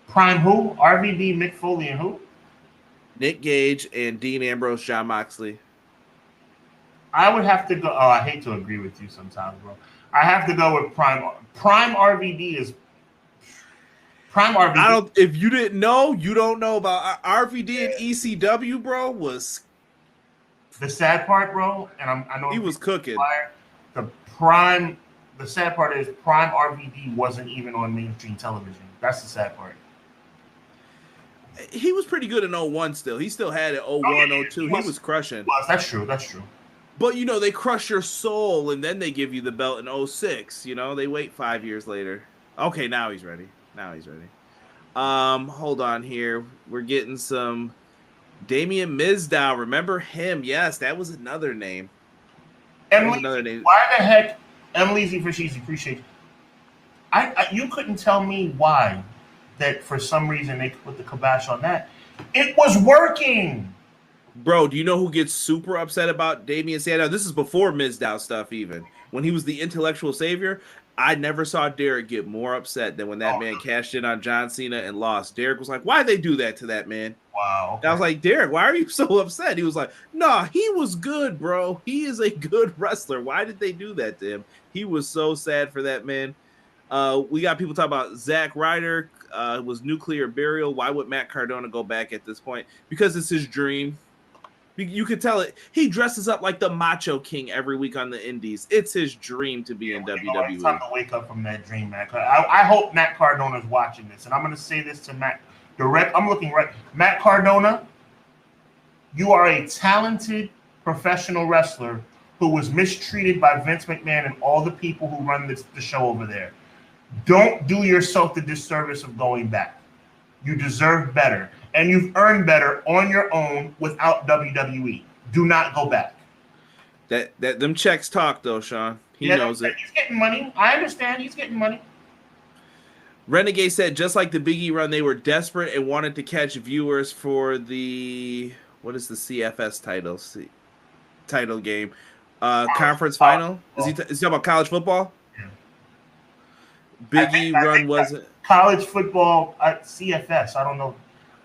Prime who? RVD, Mick Foley, and who? Nick Gage and Dean Ambrose, Jon Moxley. I would have to go. Oh, I hate to agree with you sometimes, bro. I have to go with Prime. Prime RVD is Prime RVD. If you didn't know, you don't know about RVD and ECW, bro. Was the sad part, bro. And I know he was cooking. The sad part is Prime RVD wasn't even on mainstream television. That's the sad part. He was pretty good in 01 still. He still had it 01, 02. He was crushing. That's true. But, they crush your soul, and then they give you the belt in 06. They wait 5 years later. Okay, now he's ready. Hold on here. We're getting some Damian Mizdow. Remember him? Yes, that was another name. Why the heck? Emily's for she's appreciate. You couldn't tell me why that for some reason they put the kibosh on that. It was working. Bro, do you know who gets super upset about Damian Sandow? This is before Mizdow stuff even. When he was the intellectual savior, I never saw Derek get more upset than when that man cashed in on John Cena and lost. Derek was like, why'd they do that to that man? Wow. Okay. I was like, Derek, why are you so upset? He was like, nah, he was good, bro. He is a good wrestler. Why did they do that to him? He was so sad for that man. We got people talking about Zack Ryder was nuclear burial. Why would Matt Cardona go back at this point? Because it's his dream. You could tell it. He dresses up like the Macho King every week on the Indies. It's his dream to be in WWE. It's time to wake up from that dream, Matt. I hope Matt Cardona is watching this, and I'm going to say this to Matt. I'm looking right. Matt Cardona, you are a talented professional wrestler who was mistreated by Vince McMahon and all the people who run the show over there. Don't do yourself the disservice of going back. You deserve better. And you've earned better on your own without WWE. Do not go back. That them checks talk though, Sean. He knows it. He's getting money. I understand he's getting money. Renegade said just like the Big E run, they were desperate and wanted to catch viewers for the CFS title game? Conference final? Is he talking about college football? Yeah. Big E run wasn't college football at CFS. I don't know.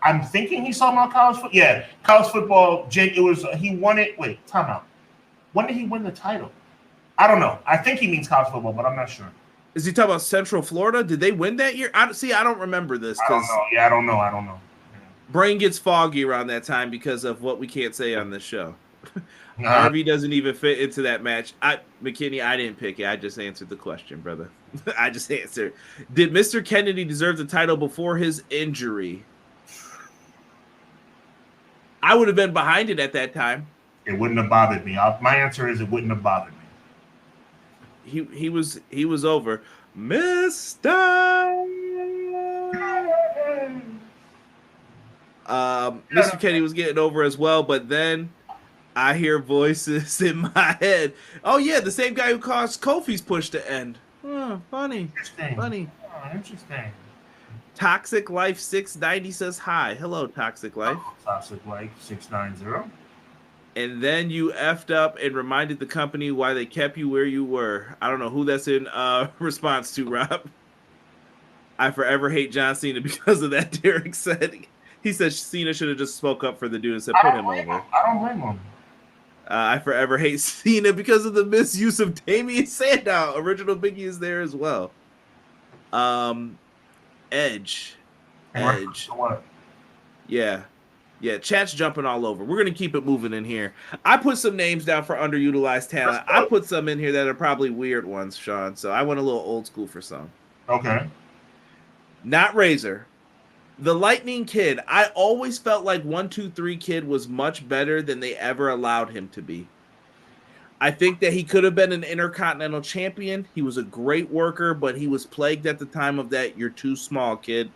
I'm thinking he's talking about college football. Yeah, college football. It was he won it. Wait, time out. When did he win the title? I don't know. I think he means college football, but I'm not sure. Is he talking about Central Florida? Did they win that year? I don't remember this. I don't know. Yeah, I don't know. Brain gets foggy around that time because of what we can't say on this show. RV doesn't even fit into that match. McKinney, I didn't pick it. I just answered the question, brother. I just answered. Did Mr. Kennedy deserve the title before his injury? I would have been behind it at that time. It wouldn't have bothered me. My answer is it wouldn't have bothered me. He was over. Mr. Mr. Kennedy was getting over as well, but then I hear voices in my head. Oh yeah, the same guy who caused Kofi's push to end. Oh, funny. Funny. Oh, interesting. Toxic Life 690 says hi. Hello, Toxic Life. Toxic Life 690. And then you effed up and reminded the company why they kept you where you were. I don't know who that's in response to, Rob. I forever hate John Cena because of that, Derek said. He said Cena should have just spoke up for the dude and said, put him over. I don't blame him. I forever hate Cena because of the misuse of Damian Sandow. Original Biggie is there as well. Edge. What? Yeah, chat's jumping all over. We're going to keep it moving in here. I put some names down for underutilized talent. I put some in here that are probably weird ones, Sean. So I went a little old school for some. Okay. Not Razor. The Lightning Kid. I always felt like 1-2-3 Kid was much better than they ever allowed him to be. I think that he could have been an Intercontinental Champion. He was a great worker, but he was plagued at the time of that "you're too small, kid."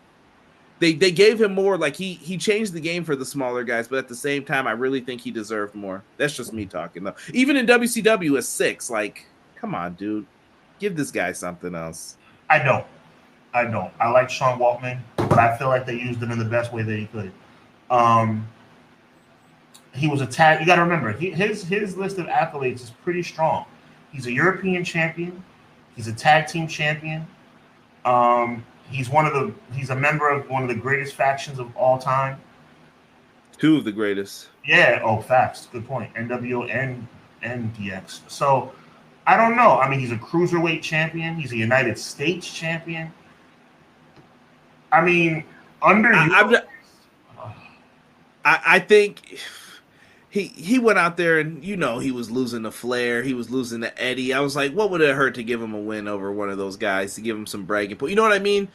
They gave him more, like he changed the game for the smaller guys, but at the same time, I really think he deserved more. That's just me talking, though. Even in WCW at 6, like, come on, dude. Give this guy something else. I don't. I like Sean Waltman, but I feel like they used him in the best way that he could. He was a tag. You got to remember, his list of accolades is pretty strong. He's a European champion. He's a tag team champion. He's a member of one of the greatest factions of all time. 2 of the greatest. Yeah. Oh, facts. Good point. NWO and DX. So I don't know. I mean, he's a cruiserweight champion. He's a United States champion. I mean, I think he went out there and, he was losing to Flair. He was losing to Eddie. I was like, what would it hurt to give him a win over one of those guys, to give him some bragging point? You know what I mean?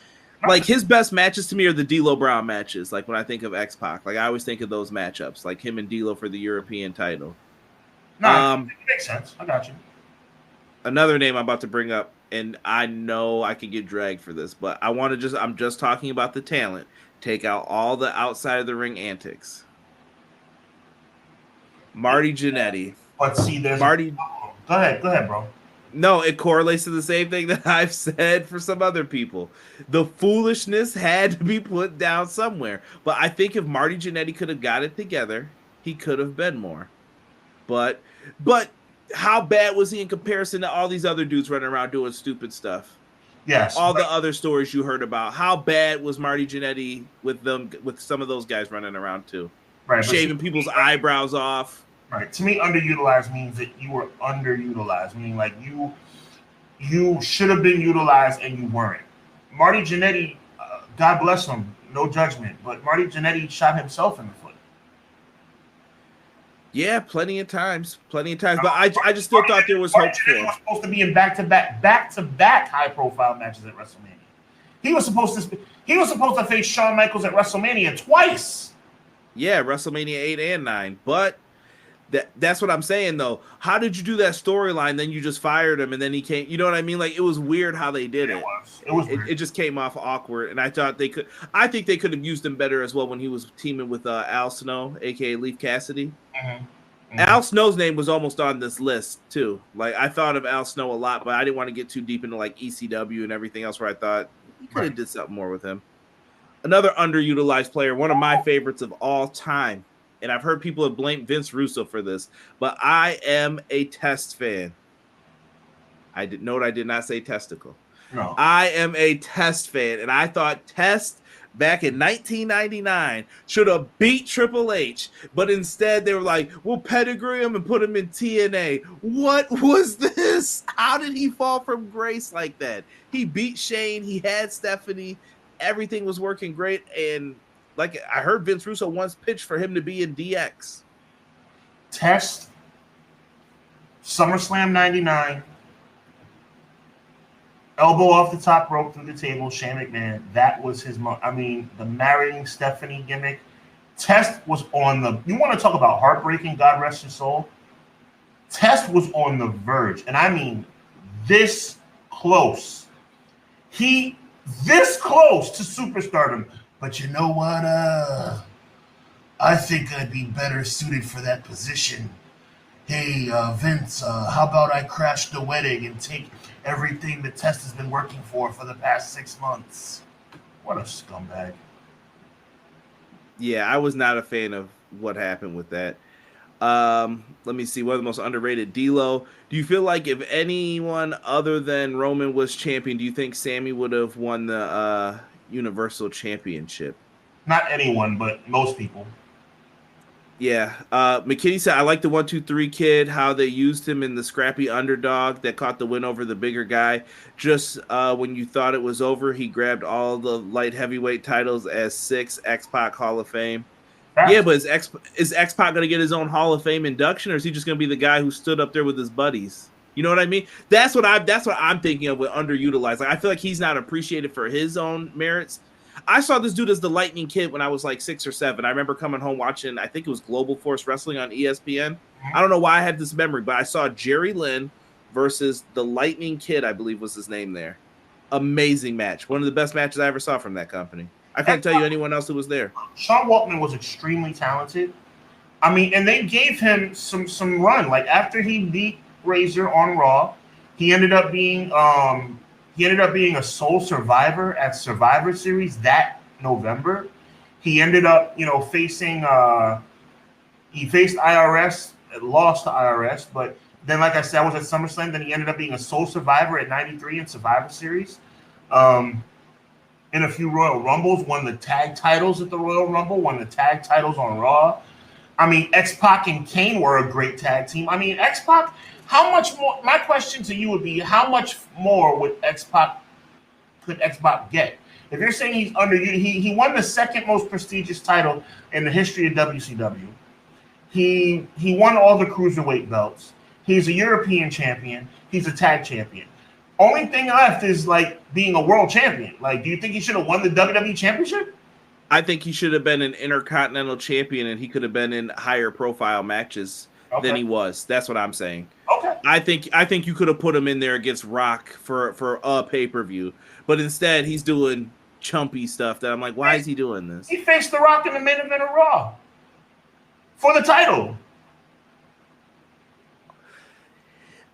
Like, his best matches to me are the D'Lo Brown matches. Like, when I think of X-Pac, like, I always think of those matchups, like him and D'Lo for the European title. No, it makes sense. I got you. Another name I'm about to bring up, and I know I could get dragged for this, but I'm just talking about the talent. Take out all the outside of the ring antics. Marty Jannetty. But see, there's Marty. Go ahead, bro. No, it correlates to the same thing that I've said for some other people. The foolishness had to be put down somewhere. But I think if Marty Jannetty could have got it together, he could have been more. But how bad was he in comparison to all these other dudes running around doing stupid stuff? Yes. All the other stories you heard about. How bad was Marty Jannetty with some of those guys running around too? Right. Shaving people's eyebrows off. Right. To me, underutilized means that you were underutilized, meaning like you should have been utilized and you weren't. Marty Jannetty, God bless him, no judgment, but Marty Jannetty shot himself in the foot. Yeah, plenty of times. But I just still thought there was hope for him. Was supposed to be in back-to-back high-profile matches at WrestleMania. He was supposed to face Shawn Michaels at WrestleMania twice. Yeah, WrestleMania 8 and 9. But that's what I'm saying, though. How did you do that storyline? Then you just fired him, and then he came. You know what I mean? Like, it was weird how they did it. It was weird. It just came off awkward, and I thought they could. I think they could have used him better as well when he was teaming with Al Snow, aka Leif Cassidy. Mm-hmm. Al Snow's name was almost on this list too. Like, I thought of Al Snow a lot, but I didn't want to get too deep into like ECW and everything else. Where I thought you could have did something more with him. Another underutilized player, one of my favorites of all time. And I've heard people have blamed Vince Russo for this, but I am a Test fan. I did not say testicle. No. I am a Test fan, and I thought Test back in 1999 should have beat Triple H, but instead they were like, we'll pedigree him and put him in TNA. What was this? How did he fall from grace like that? He beat Shane. He had Stephanie. Everything was working great, and like I heard Vince Russo once pitched for him to be in DX. Test, SummerSlam 99, elbow off the top rope through the table, Shane McMahon. That was his, the marrying Stephanie gimmick. Test was on the, you want to talk about heartbreaking, God rest his soul? Test was on the verge, and I mean this close. This close to superstardom. But you know what? I think I'd be better suited for that position. Hey, Vince, how about I crash the wedding and take everything that Test has been working for the past 6 months? What a scumbag. Yeah, I was not a fan of what happened with that. Let me see. One of the most underrated, D'Lo. Do you feel like if anyone other than Roman was champion, do you think Sammy would have won the Universal Championship? Not anyone, but most people. Yeah. McKinney said, I like the 1-2-3 kid, how they used him in the scrappy underdog that caught the win over the bigger guy. Just when you thought it was over, he grabbed all the light heavyweight titles as 6 X-Pac Hall of Fame. Yeah, but is X-Pac going to get his own Hall of Fame induction, or is he just going to be the guy who stood up there with his buddies? You know what I mean? That's what I'm thinking of with underutilized. Like, I feel like he's not appreciated for his own merits. I saw this dude as the Lightning Kid when I was like 6 or 7. I remember coming home watching, I think it was Global Force Wrestling on ESPN. I don't know why I had this memory, but I saw Jerry Lynn versus the Lightning Kid, I believe was his name there. Amazing match. One of the best matches I ever saw from that company. I couldn't tell you anyone else who was there. Sean Waltman was extremely talented. I mean, and they gave him some run. Like after he beat Razor on Raw, he ended up being a sole survivor at Survivor Series that November. He ended up, facing he faced IRS, lost to IRS, but then like I said, I was at SummerSlam, then he ended up being a sole survivor at 93 in Survivor Series. In a few Royal Rumbles, won the tag titles at the Royal Rumble, won the tag titles on Raw. I mean, X-Pac and Kane were a great tag team. I mean, X-Pac, how much more? My question to you would be, how much more could X-Pac get? If you're saying he's he won the second most prestigious title in the history of WCW. He won all the cruiserweight belts. He's a European champion. He's a tag champion. Only thing left is like being a world champion. Like, do you think he should have won the WWE championship? I think he should have been an Intercontinental champion, and he could have been in higher profile matches than he was. That's what I'm saying. Okay. I think you could have put him in there against Rock for a pay-per-view, but instead he's doing chumpy stuff that I'm like, why is he doing this? He faced The Rock in the main event of Raw for the title.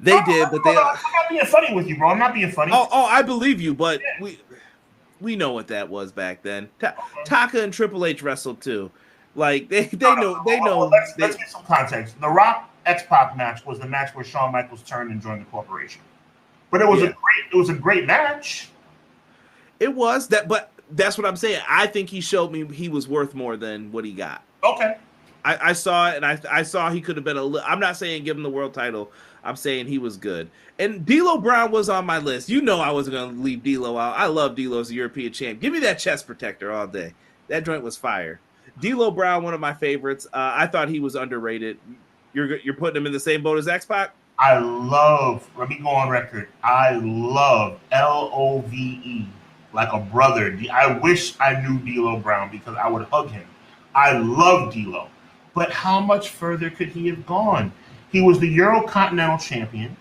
They did, but they. I'm not being funny with you, bro. I'm not being funny. Oh, I believe you, but we know what that was back then. Taka and Triple H wrestled too. Like they know. Let's get some context. The Rock X-Pac match was the match where Shawn Michaels turned and joined the corporation. But it was a great match. It was that, but that's what I'm saying. I think he showed me he was worth more than what he got. Okay. I saw it, and I saw he could have been I'm not saying give him the world title. I'm saying he was good. And D'Lo Brown was on my list. You know I wasn't going to leave D'Lo out. I love D'Lo as a European champ. Give me that chest protector all day. That joint was fire. D'Lo Brown, one of my favorites. I thought he was underrated. You're putting him in the same boat as X-Pac? Let me go on record. I love LOVE like a brother. I wish I knew D'Lo Brown because I would hug him. I love D'Lo. But how much further could he have gone? He was the Eurocontinental champion.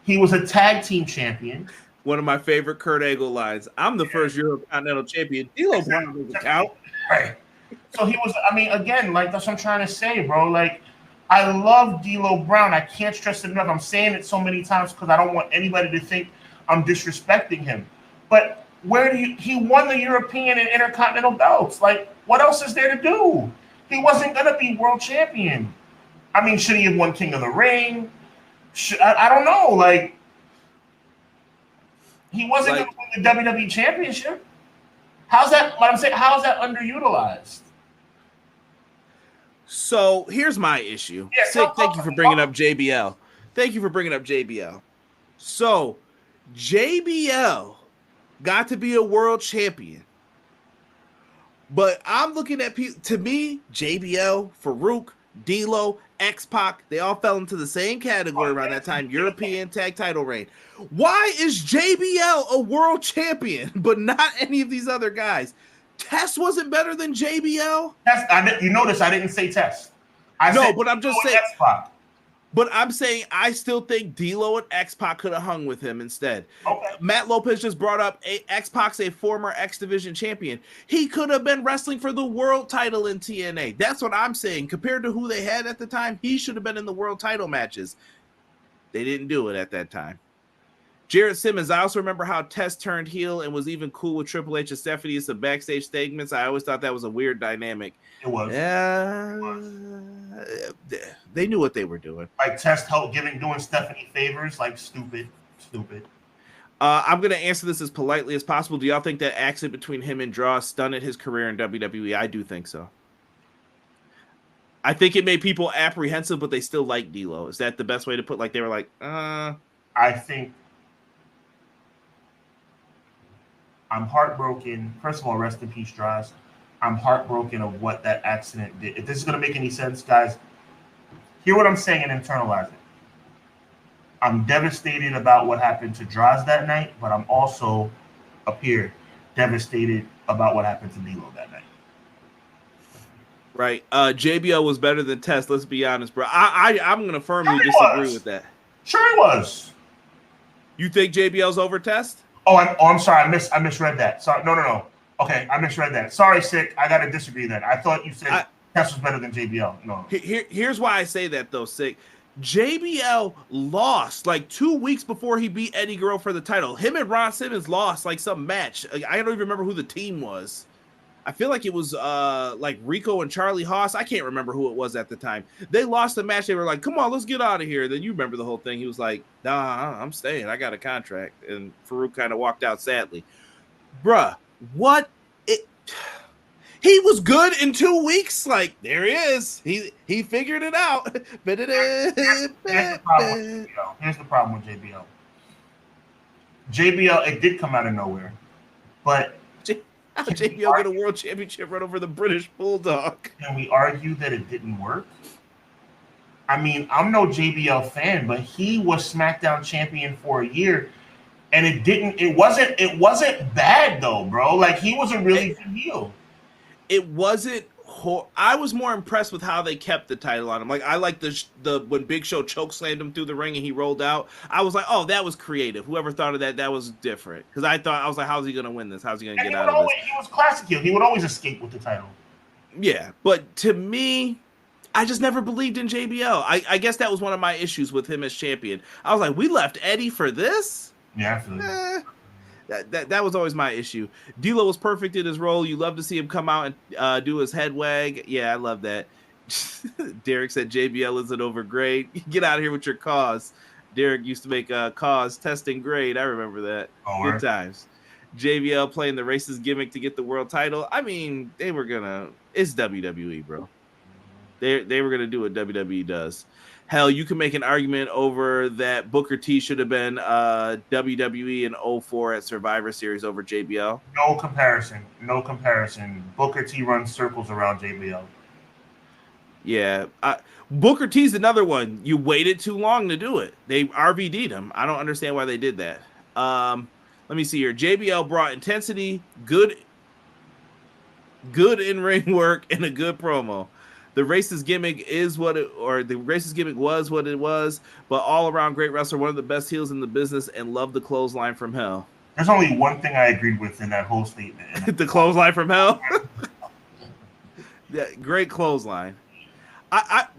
He was a tag team champion. One of my favorite Kurt Angle lines. I'm the first Eurocontinental champion. D'Lo Brown doesn't count. Right. So he was, again, like that's what I'm trying to say, bro. Like, I love D'Lo Brown. I can't stress it enough. I'm saying it so many times because I don't want anybody to think I'm disrespecting him. But he won the European and Intercontinental belts. Like, what else is there to do? He wasn't going to be world champion. Should he have won King of the Ring? I don't know. Like, he wasn't going to win the WWE Championship. How's that? What I'm saying, how's that underutilized? So here's my issue. Yeah, thank you for bringing up JBL. So JBL got to be a world champion. But I'm looking at people, to me, JBL, Farouk, D'Lo, X-Pac, they all fell into the same category around that time, European tag title reign. Why is JBL a world champion, but not any of these other guys? Test wasn't better than JBL? You notice I didn't say Test. But I'm just saying. X-Pac. But I'm saying I still think D'Lo and X-Pac could have hung with him instead. Okay. Matt Lopez just brought up X-Pac's a former X Division champion. He could have been wrestling for the world title in TNA. That's what I'm saying. Compared to who they had at the time, he should have been in the world title matches. They didn't do it at that time. Jared Simmons, I also remember how Test turned heel and was even cool with Triple H and Stephanie in some backstage statements. I always thought that was a weird dynamic. It was. They knew what they were doing. Like Test help doing Stephanie favors, like stupid. I'm going to answer this as politely as possible. Do y'all think that accident between him and Draw stunted his career in WWE? I do think so. I think it made people apprehensive, but they still like D'Lo. Is that the best way to put? Like they were like, I think I'm heartbroken. First of all, rest in peace, Draws. I'm heartbroken of what that accident did. If this is going to make any sense, guys, hear what I'm saying and internalize it. I'm devastated about what happened to Draws that night, but I'm also up here devastated about what happened to D'Lo that night. Right. JBL was better than Test. Let's be honest, bro. I'm going to firmly disagree with that. Sure he was. You think JBL's over Test? I'm sorry. I misread that. Sorry. No. Okay, I misread that. Sorry, Sick. I got to disagree then. I thought you said Test was better than JBL. No. Here's why I say that, though, Sick. JBL lost like 2 weeks before he beat Eddie Guerrero for the title. Him and Ron Simmons lost like some match. I don't even remember who the team was. I feel like it was like Rico and Charlie Haas. I can't remember who it was at the time. They lost the match. They were like, come on, let's get out of here. Then you remember the whole thing. He was like, nah, I'm staying. I got a contract. And Farouk kind of walked out sadly. Bruh, what? He was good in 2 weeks. Like, there he is. He figured it out. Here's the problem with JBL. JBL, it did come out of nowhere. But JBL get a world championship run over the British Bulldog. Can we argue that it didn't work? I mean, I'm no JBL fan, but he was SmackDown champion for a year, and it wasn't bad though, bro. Like, he was a really good heel. It wasn't. I was more impressed with how they kept the title on him. Like, I like the when Big Show chokeslammed him through the ring and he rolled out. I was like, oh, that was creative. Whoever thought of that was different. Because I was like, how's he gonna win this? How's he gonna get out of this? He was classic heel. He would always escape with the title. Yeah, but to me, I just never believed in JBL. I guess that was one of my issues with him as champion. I was like, we left Eddie for this? Yeah, absolutely. That was always my issue. D'Lo was perfect in his role. You love to see him come out and do his head wag. Yeah, I love that. Derek said JBL isn't over great. Get out of here with your cause. Derek used to make cause testing grade. I remember that. Good times. JBL playing the racist gimmick to get the world title. I mean, it's WWE, bro. They were gonna do what WWE does. Hell, you can make an argument over that Booker T should have been WWE in 2004 at Survivor Series over JBL. No comparison. Booker T runs circles around JBL. Yeah. Booker T's another one. You waited too long to do it. They RVD'd him. I don't understand why they did that. Let me see here. JBL brought intensity, good in-ring work, and a good promo. The racist gimmick was what it was, but all around great wrestler, one of the best heels in the business, and loved the clothesline from hell. There's only one thing I agreed with in that whole statement. The clothesline from hell? Yeah, great clothesline.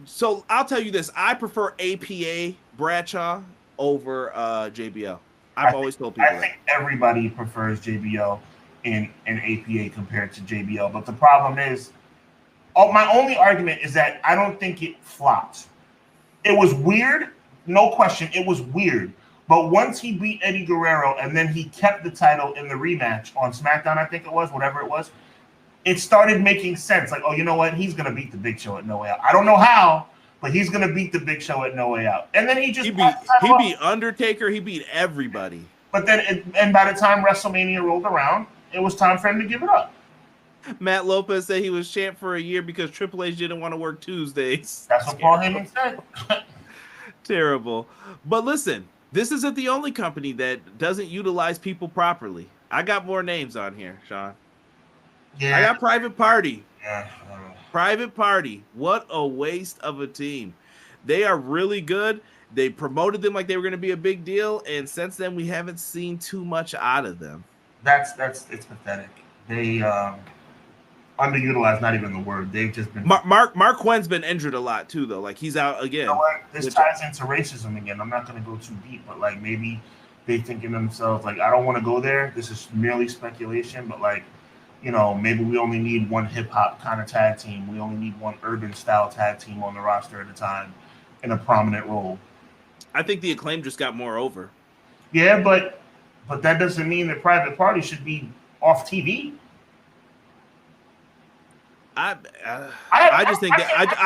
So I'll tell you this. I prefer APA Bradshaw over JBL. I've always told people that. I think everybody prefers JBL in APA compared to JBL, but the problem is, my only argument is that I don't think it flopped. It was weird, no question. It was weird. But once he beat Eddie Guerrero and then he kept the title in the rematch on SmackDown, I think it was, whatever it was, it started making sense. Like, oh, you know what? He's going to beat the Big Show at No Way Out. I don't know how, but he's going to beat the Big Show at No Way Out. And then he beat Undertaker. He beat everybody. But then, and by the time WrestleMania rolled around, it was time for him to give it up. Matt Lopez said he was champ for a year because Triple H didn't want to work Tuesdays. That's what Paul Heyman said. Terrible. But listen, this isn't the only company that doesn't utilize people properly. I got more names on here, Sean. Yeah. I got Private Party. Yeah. Private Party. What a waste of a team. They are really good. They promoted them like they were going to be a big deal, and since then we haven't seen too much out of them. It's pathetic. They underutilized, not even the word. They've just been Mark Quinn's been injured a lot too, though. Like, he's out again. You know what? This ties into racism again. I'm not going to go too deep, but like maybe they think in themselves like, I don't want to go there. This is merely speculation, but like, you know, maybe we only need one hip hop kind of tag team. We only need one urban style tag team on the roster at a time in a prominent role. I think the Acclaim just got more over. Yeah, but that doesn't mean that Private Party should be off TV. I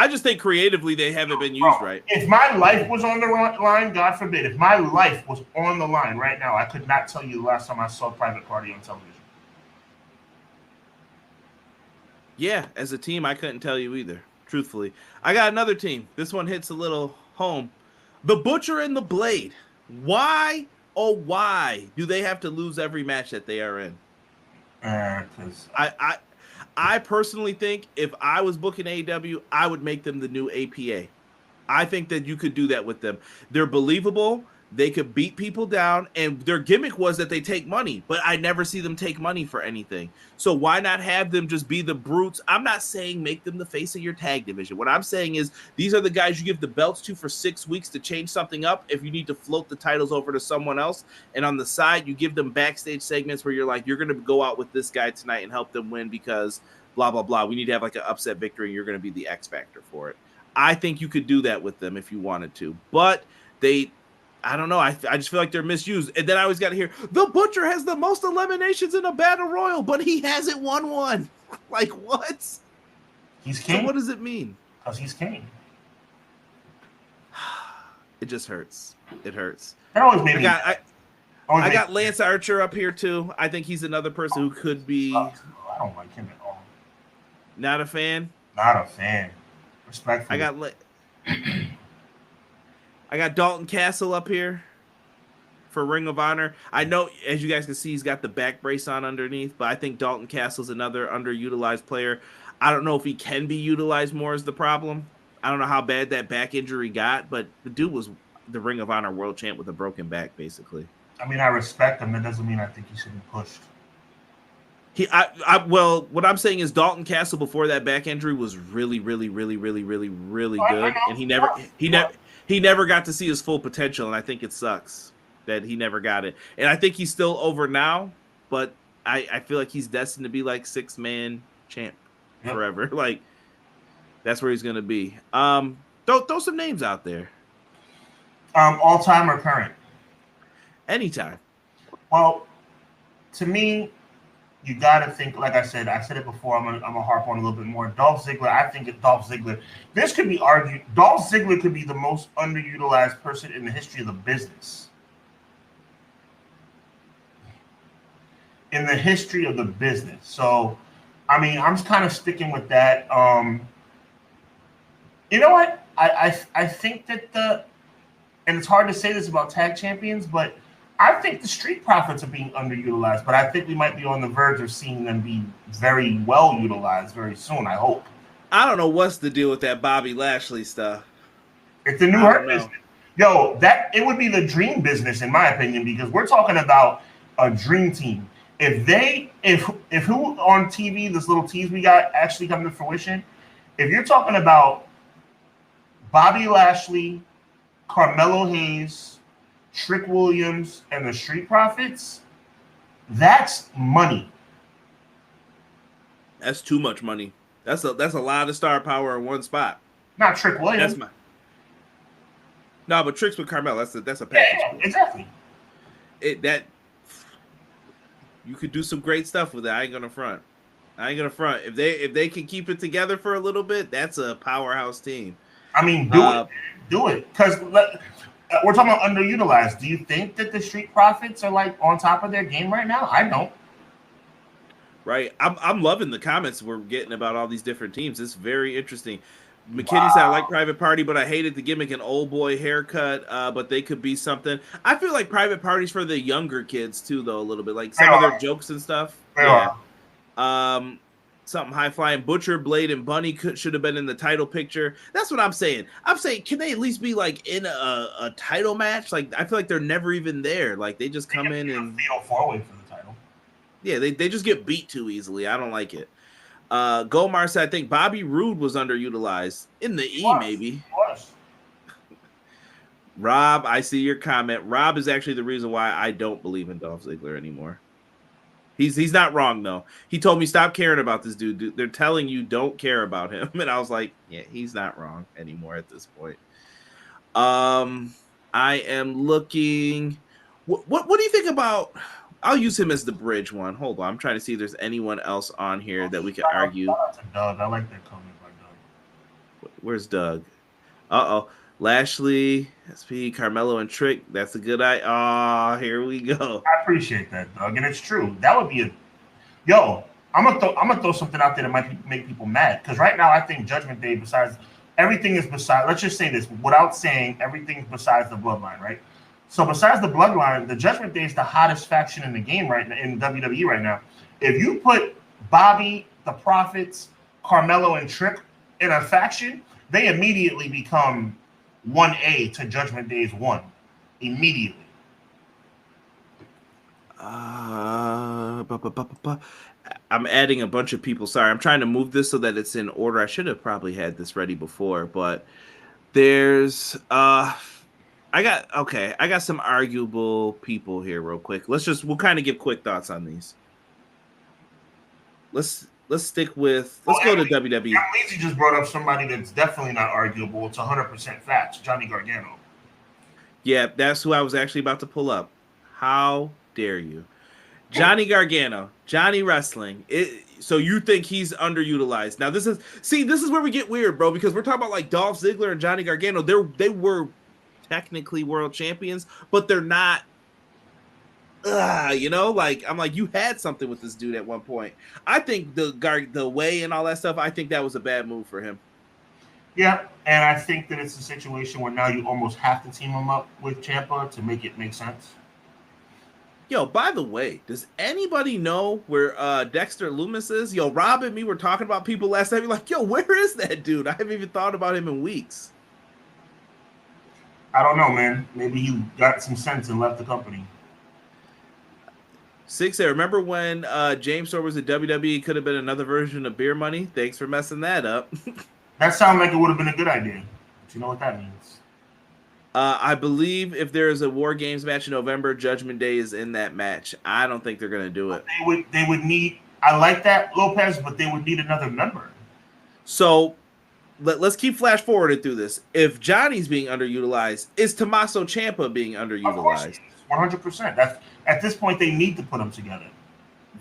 just think creatively they haven't been used right. If my life was on the line, God forbid, if my life was on the line right now, I could not tell you the last time I saw Private Party on television. Yeah, as a team, I couldn't tell you either, truthfully. I got another team. This one hits a little home. The Butcher and the Blade. Why, oh why, do they have to lose every match that they are in? Because I personally think if I was booking AEW, I would make them the new APA. I think that you could do that with them. They're believable. They could beat people down, and their gimmick was that they take money, but I never see them take money for anything. So why not have them just be the brutes? I'm not saying make them the face of your tag division. What I'm saying is these are the guys you give the belts to for 6 weeks to change something up if you need to float the titles over to someone else. And on the side, you give them backstage segments where you're like, you're going to go out with this guy tonight and help them win because blah, blah, blah. We need to have like an upset victory, and you're going to be the X factor for it. I think you could do that with them if you wanted to. But I don't know. I just feel like they're misused. And then I always got to hear, the Butcher has the most eliminations in a battle royal, but he hasn't won one. Like, what? He's king. So what does it mean? Because he's king. It just hurts. It hurts. That always made me. I got Lance Archer up here, too. I think he's another person who could be. I don't like him at all. Not a fan? Not a fan. Respectfully. I got Dalton Castle up here for Ring of Honor. I know, as you guys can see, he's got the back brace on underneath, but I think Dalton Castle's another underutilized player. I don't know if he can be utilized more is the problem. I don't know how bad that back injury got, but the dude was the Ring of Honor world champ with a broken back, basically. I mean, I respect him. That doesn't mean I think he should be pushed. Well, what I'm saying is Dalton Castle before that back injury was really, really, really, really, really, really good, and he never got to see his full potential, and I think it sucks that he never got it. And I think he's still over now, but I feel like he's destined to be like 6-man champ forever. Like, that's where he's gonna be. Throw some names out there. All time or current? Anytime. Well, to me, you got to think, like I said it before, I'm gonna harp on a little bit more. Dolph Ziggler, I think it's Dolph Ziggler. This could be argued. Dolph Ziggler could be the most underutilized person in the history of the business. In the history of the business. So, I mean, I'm kind of sticking with that. You know what? I think that and it's hard to say this about tag champions, but I think the Street Profits are being underutilized, but I think we might be on the verge of seeing them be very well utilized very soon, I hope. I don't know what's the deal with that Bobby Lashley stuff. It's the new Hurt business. Yo, it would be the dream business, in my opinion, because we're talking about a dream team. If who on TV, this little tease we got actually come to fruition, if you're talking about Bobby Lashley, Carmelo Hayes, Trick Williams, and the Street Profits, that's money. That's too much money. That's a lot of star power in one spot. Not Trick Williams. No, but Tricks with Carmelo, that's a package. Yeah, exactly. You could do some great stuff with it. I ain't gonna front. If they can keep it together for a little bit, that's a powerhouse team. I mean, do it. Because we're talking about underutilized. Do you think that the Street Profits are like on top of their game right now? I don't. right? I'm loving the comments we're getting about all these different teams. It's very interesting. McKinney said, I like Private Party, but I hated the gimmick and old boy haircut, but they could be something. I feel like Private Party's for the younger kids, too, though, a little bit. Like some of their jokes and stuff. Yeah. Something high-flying. Butcher, Blade, and Bunny should have been in the title picture. That's what I'm saying. I'm saying, can they at least be, like, in a title match? Like, I feel like they're never even there. Like, they just come in and... fatal four-way for the title. Yeah, they just get beat too easily. I don't like it. Gomar said, I think Bobby Roode was underutilized. In the E, maybe. Rob, I see your comment. Rob is actually the reason why I don't believe in Dolph Ziggler anymore. He's not wrong, though. He told me, stop caring about this dude. They're telling you don't care about him. And I was like, yeah, he's not wrong anymore at this point. I am looking. What do you think about... I'll use him as the bridge one. Hold on. I'm trying to see if there's anyone else on here that we could argue. Doug. I like that comment by Doug. Where's Doug? Uh-oh. Lashley, SP, Carmelo, and Trick. That's a good idea. Oh, here we go. I appreciate that, Doug. And it's true. That would be a... Yo, I'm gonna throw something out there that might make people mad. Because right now, I think Judgment Day, besides... Everything is besides... Let's just say this. Without saying everything's besides the Bloodline, right? So besides the Bloodline, the Judgment Day is the hottest faction in the game right now, in WWE right now. If you put Bobby, the Prophets, Carmelo, and Trick in a faction, they immediately become 1A to Judgment Day's 1. Immediately. I'm adding a bunch of people. Sorry, I'm trying to move this so that it's in order. I should have probably had this ready before, but there's... I got some arguable people here real quick. We'll kind of give quick thoughts on these. Let's stick with, go to WWE. Lacey just brought up somebody that's definitely not arguable. It's 100% facts. Johnny Gargano. Yeah, that's who I was actually about to pull up. How dare you? Johnny Gargano, Johnny Wrestling. So you think he's underutilized. Now this is where we get weird, bro, because we're talking about like Dolph Ziggler and Johnny Gargano. They were technically world champions, but they're not. Like I'm like, you had something with this dude at one point. I think the way and all that stuff, I think that was a bad move for him. Yeah, and I think that it's a situation where now you almost have to team him up with Ciampa to make it make sense. Yo, by the way, does anybody know where Dexter Lumis is? Yo, Rob and me were talking about people last night. We're like, yo, where is that dude? I haven't even thought about him in weeks. I don't know, man. Maybe he got some sense and left the company. 6 there. Remember when James Storm was at WWE? Could have been another version of Beer Money. Thanks for messing that up. That sounded like it would have been a good idea. But you know what that means. I believe if there is a War Games match in November, Judgment Day is in that match. I don't think they're going to do it. They would need... I like that, Lopez, but they would need another member. So... Let's keep flash forwarded through this. If Johnny's being underutilized, is Tommaso Ciampa being underutilized? 100%. That's at this point they need to put them together.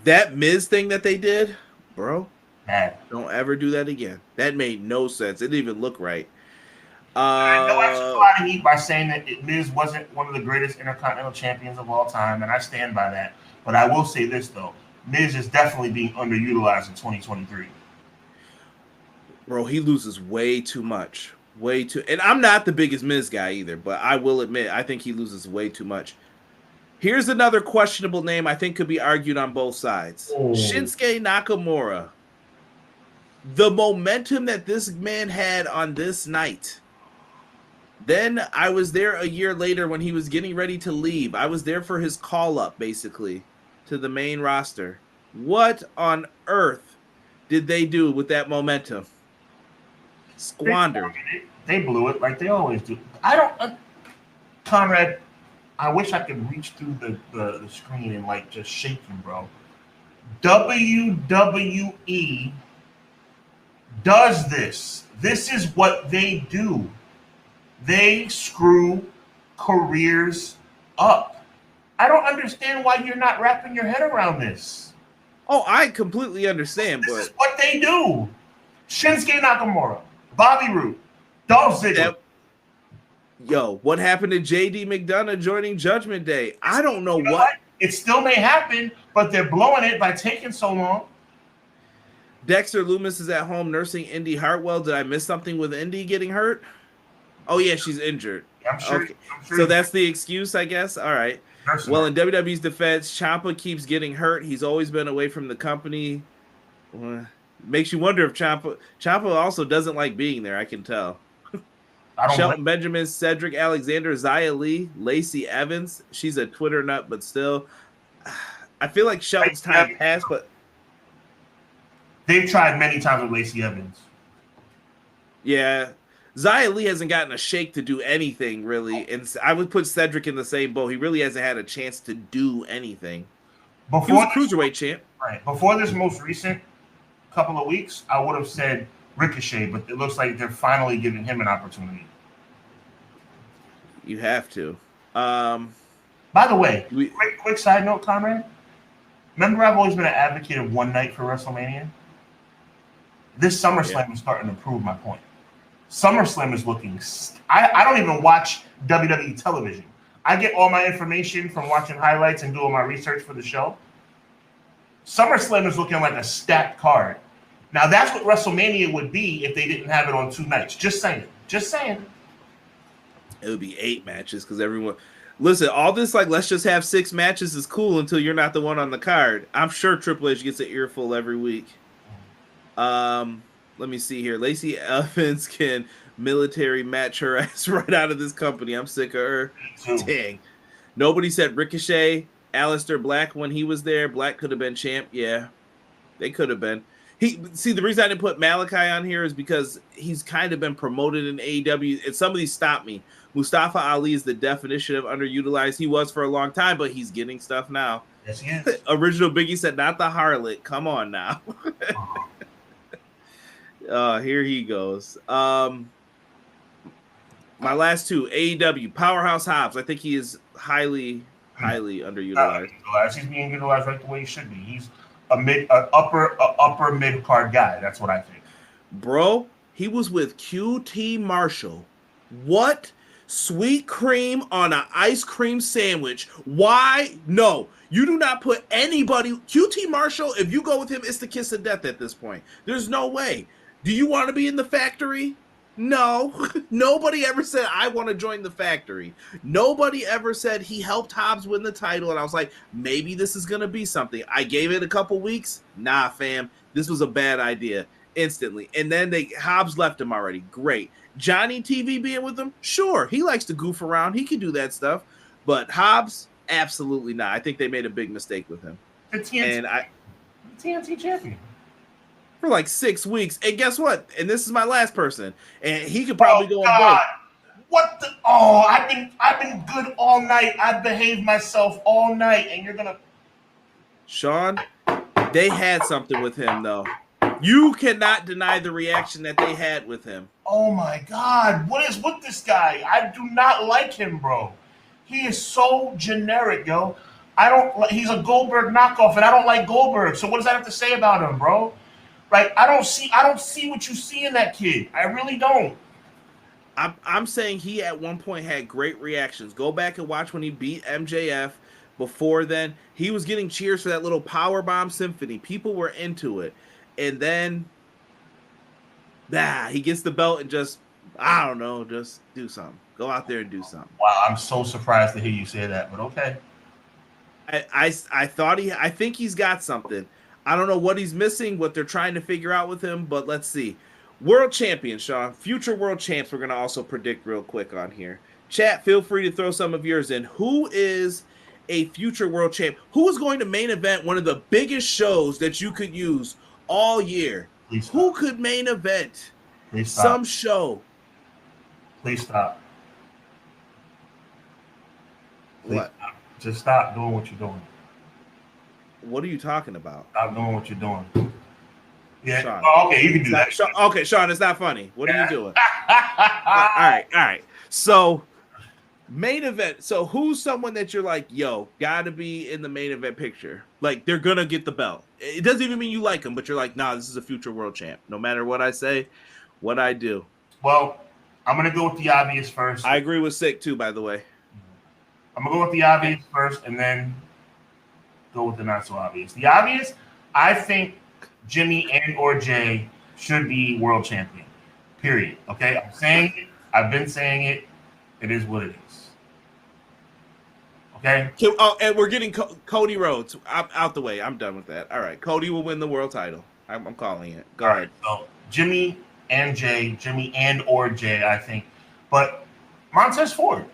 That Miz thing that they did, bro. Bad. Don't ever do that again. That made no sense. It didn't even look right. I know I took a lot of heat by saying that Miz wasn't one of the greatest Intercontinental champions of all time, and I stand by that. But I will say this though: Miz is definitely being underutilized in 2023. Bro, he loses way too much. And I'm not the biggest Miz guy either, but I will admit, I think he loses way too much. Here's another questionable name I think could be argued on both sides. Shinsuke Nakamura. The momentum that this man had on this night. Then I was there a year later when he was getting ready to leave. I was there for his call-up, basically, to the main roster. What on earth did they do with that momentum? Squandered. They blew it like they always do. I don't, Conrad. I wish I could reach through the screen and like just shake him, bro. WWE does this. This is what they do. They screw careers up. I don't understand why you're not wrapping your head around this. Oh, I completely understand, this is what they do. Shinsuke Nakamura. Bobby Roode, Dolph Ziggler. Yo, what happened to JD McDonough joining Judgment Day? I don't know what. It still may happen, but they're blowing it by taking so long. Dexter Loomis is at home nursing Indy Hartwell. Did I miss something with Indy getting hurt? Oh yeah, she's injured. I'm sure. Okay, so that's the excuse, I guess. All right. Well, in her. WWE's defense, Ciampa keeps getting hurt. He's always been away from the company. Makes you wonder if Ciampa also doesn't like being there. I can tell. Shelton Benjamin, Cedric Alexander, Xia Li, Lacey Evans. She's a Twitter nut, but still, I feel like Shelton's time passed. But they've tried many times with Lacey Evans. Yeah. Xia Li hasn't gotten a shake to do anything, really. And I would put Cedric in the same boat. He really hasn't had a chance to do anything. He was a cruiserweight champ. Right. Before this most recent couple of weeks, I would have said Ricochet, but it looks like they're finally giving him an opportunity. You have to. By the way, quick side note, Conrad. Remember, I've always been an advocate of one night for WrestleMania? This SummerSlam is starting to prove my point. SummerSlam is looking... I don't even watch WWE television. I get all my information from watching highlights and doing my research for the show. SummerSlam is looking like a stacked card. Now, that's what WrestleMania would be if they didn't have it on 2 nights. Just saying. Just saying. It would be 8 matches because everyone... Listen, all this, like, let's just have 6 matches is cool until you're not the one on the card. I'm sure Triple H gets an earful every week. Let me see here. Lacey Evans can military match her ass right out of this company. I'm sick of her. Dang. Nobody said Ricochet, Aleister Black when he was there. Black could have been champ. Yeah, they could have been. The reason I didn't put Malachi on here is because he's kind of been promoted in AEW. And some of these stopped me. Mustafa Ali is the definition of underutilized. He was for a long time, but he's getting stuff now. Yes, he is. Original Biggie said, not the harlot. Come on now. Here he goes. My last 2, AEW, Powerhouse Hobbs. I think he is highly underutilized. He's being utilized right the way he should be. He's an upper mid card guy. That's what I think. Bro, he was with QT Marshall. What? Sweet cream on an ice cream sandwich. Why? No. You do not put anybody... QT Marshall, if you go with him, it's the kiss of death at this point. There's no way. Do you want to be in the factory? No. Nobody ever said, I want to join the factory. Nobody ever said he helped Hobbs win the title, and I was like, maybe this is going to be something. I gave it a couple weeks. Nah, fam. This was a bad idea. Instantly. And then Hobbs left him already. Great. Johnny TV being with him? Sure. He likes to goof around. He can do that stuff. But Hobbs? Absolutely not. I think they made a big mistake with him. The TNT champion. For like 6 weeks. And guess what? And this is my last person. And he could probably go on both. What the? Oh, I've been good all night. I've behaved myself all night, and you're gonna... Sean, they had something with him, though. You cannot deny the reaction that they had with him. Oh my God. What is with this guy? I do not like him, bro. He is so generic, yo. He's a Goldberg knockoff, and I don't like Goldberg. So what does that have to say about him, bro? Like, I don't see what you see in that kid. I really don't. I'm saying he at one point had great reactions. Go back and watch when he beat MJF. Before then, he was getting cheers for that little powerbomb symphony. People were into it. And then he gets the belt and just, I don't know, just do something. Go out there and do something. Wow, I'm so surprised to hear you say that, but okay. I think he's got something. I don't know what he's missing, what they're trying to figure out with him, but let's see. World champion, Sean. Future world champs we're going to also predict real quick on here. Chat, feel free to throw some of yours in. Who is a future world champ? Who is going to main event one of the biggest shows that you could use all year? Who could main event some show? Please stop. What? Just stop doing what you're doing. What are you talking about? Stop doing what you're doing. Yeah. Sean. Oh, okay, you can do that. Okay, Sean, it's not funny. What are you doing? All right. So, main event. So, who's someone that you're like, yo, gotta be in the main event picture? Like, they're gonna get the belt. It doesn't even mean you like them, but you're like, nah, this is a future world champ. No matter what I say, what I do. Well, I'm gonna go with the obvious first. I agree with Sick too, by the way. I'm gonna go with the obvious first, and then go with the not so obvious. The obvious, I think Jimmy and or Jay should be world champion. Period. Okay, I'm saying it. I've been saying it. It is what it is. Okay. Oh, and we're getting Cody Rhodes out the way. I'm done with that. All right, Cody will win the world title. I'm calling it. Go ahead. Right, so Jimmy and Jay, Jimmy and or Jay, I think, but Montez Ford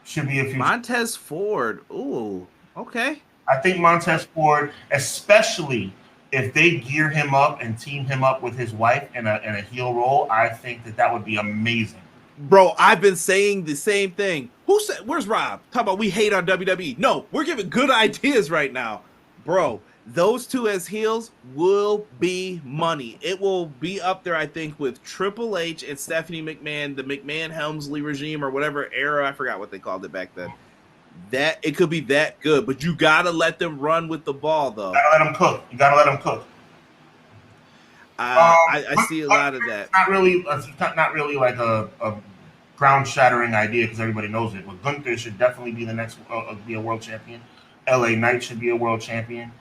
should be a future. Montez Ford. Ooh, okay. I think Montez Ford, especially if they gear him up and team him up with his wife in a heel role, I think that would be amazing. Bro, I've been saying the same thing. Who said? Where's Rob? Talk about we hate on WWE. No, we're giving good ideas right now, bro. Those two as heels will be money. It will be up there, I think, with Triple H and Stephanie McMahon, the McMahon-Helmsley regime or whatever era. I forgot what they called it back then. That it could be that good, but you gotta let them run with the ball, though. You gotta let them cook. I see a lot of that. It's not really like a ground shattering idea because everybody knows it. But Gunther should definitely be the next be a world champion. LA Knight should be a world champion.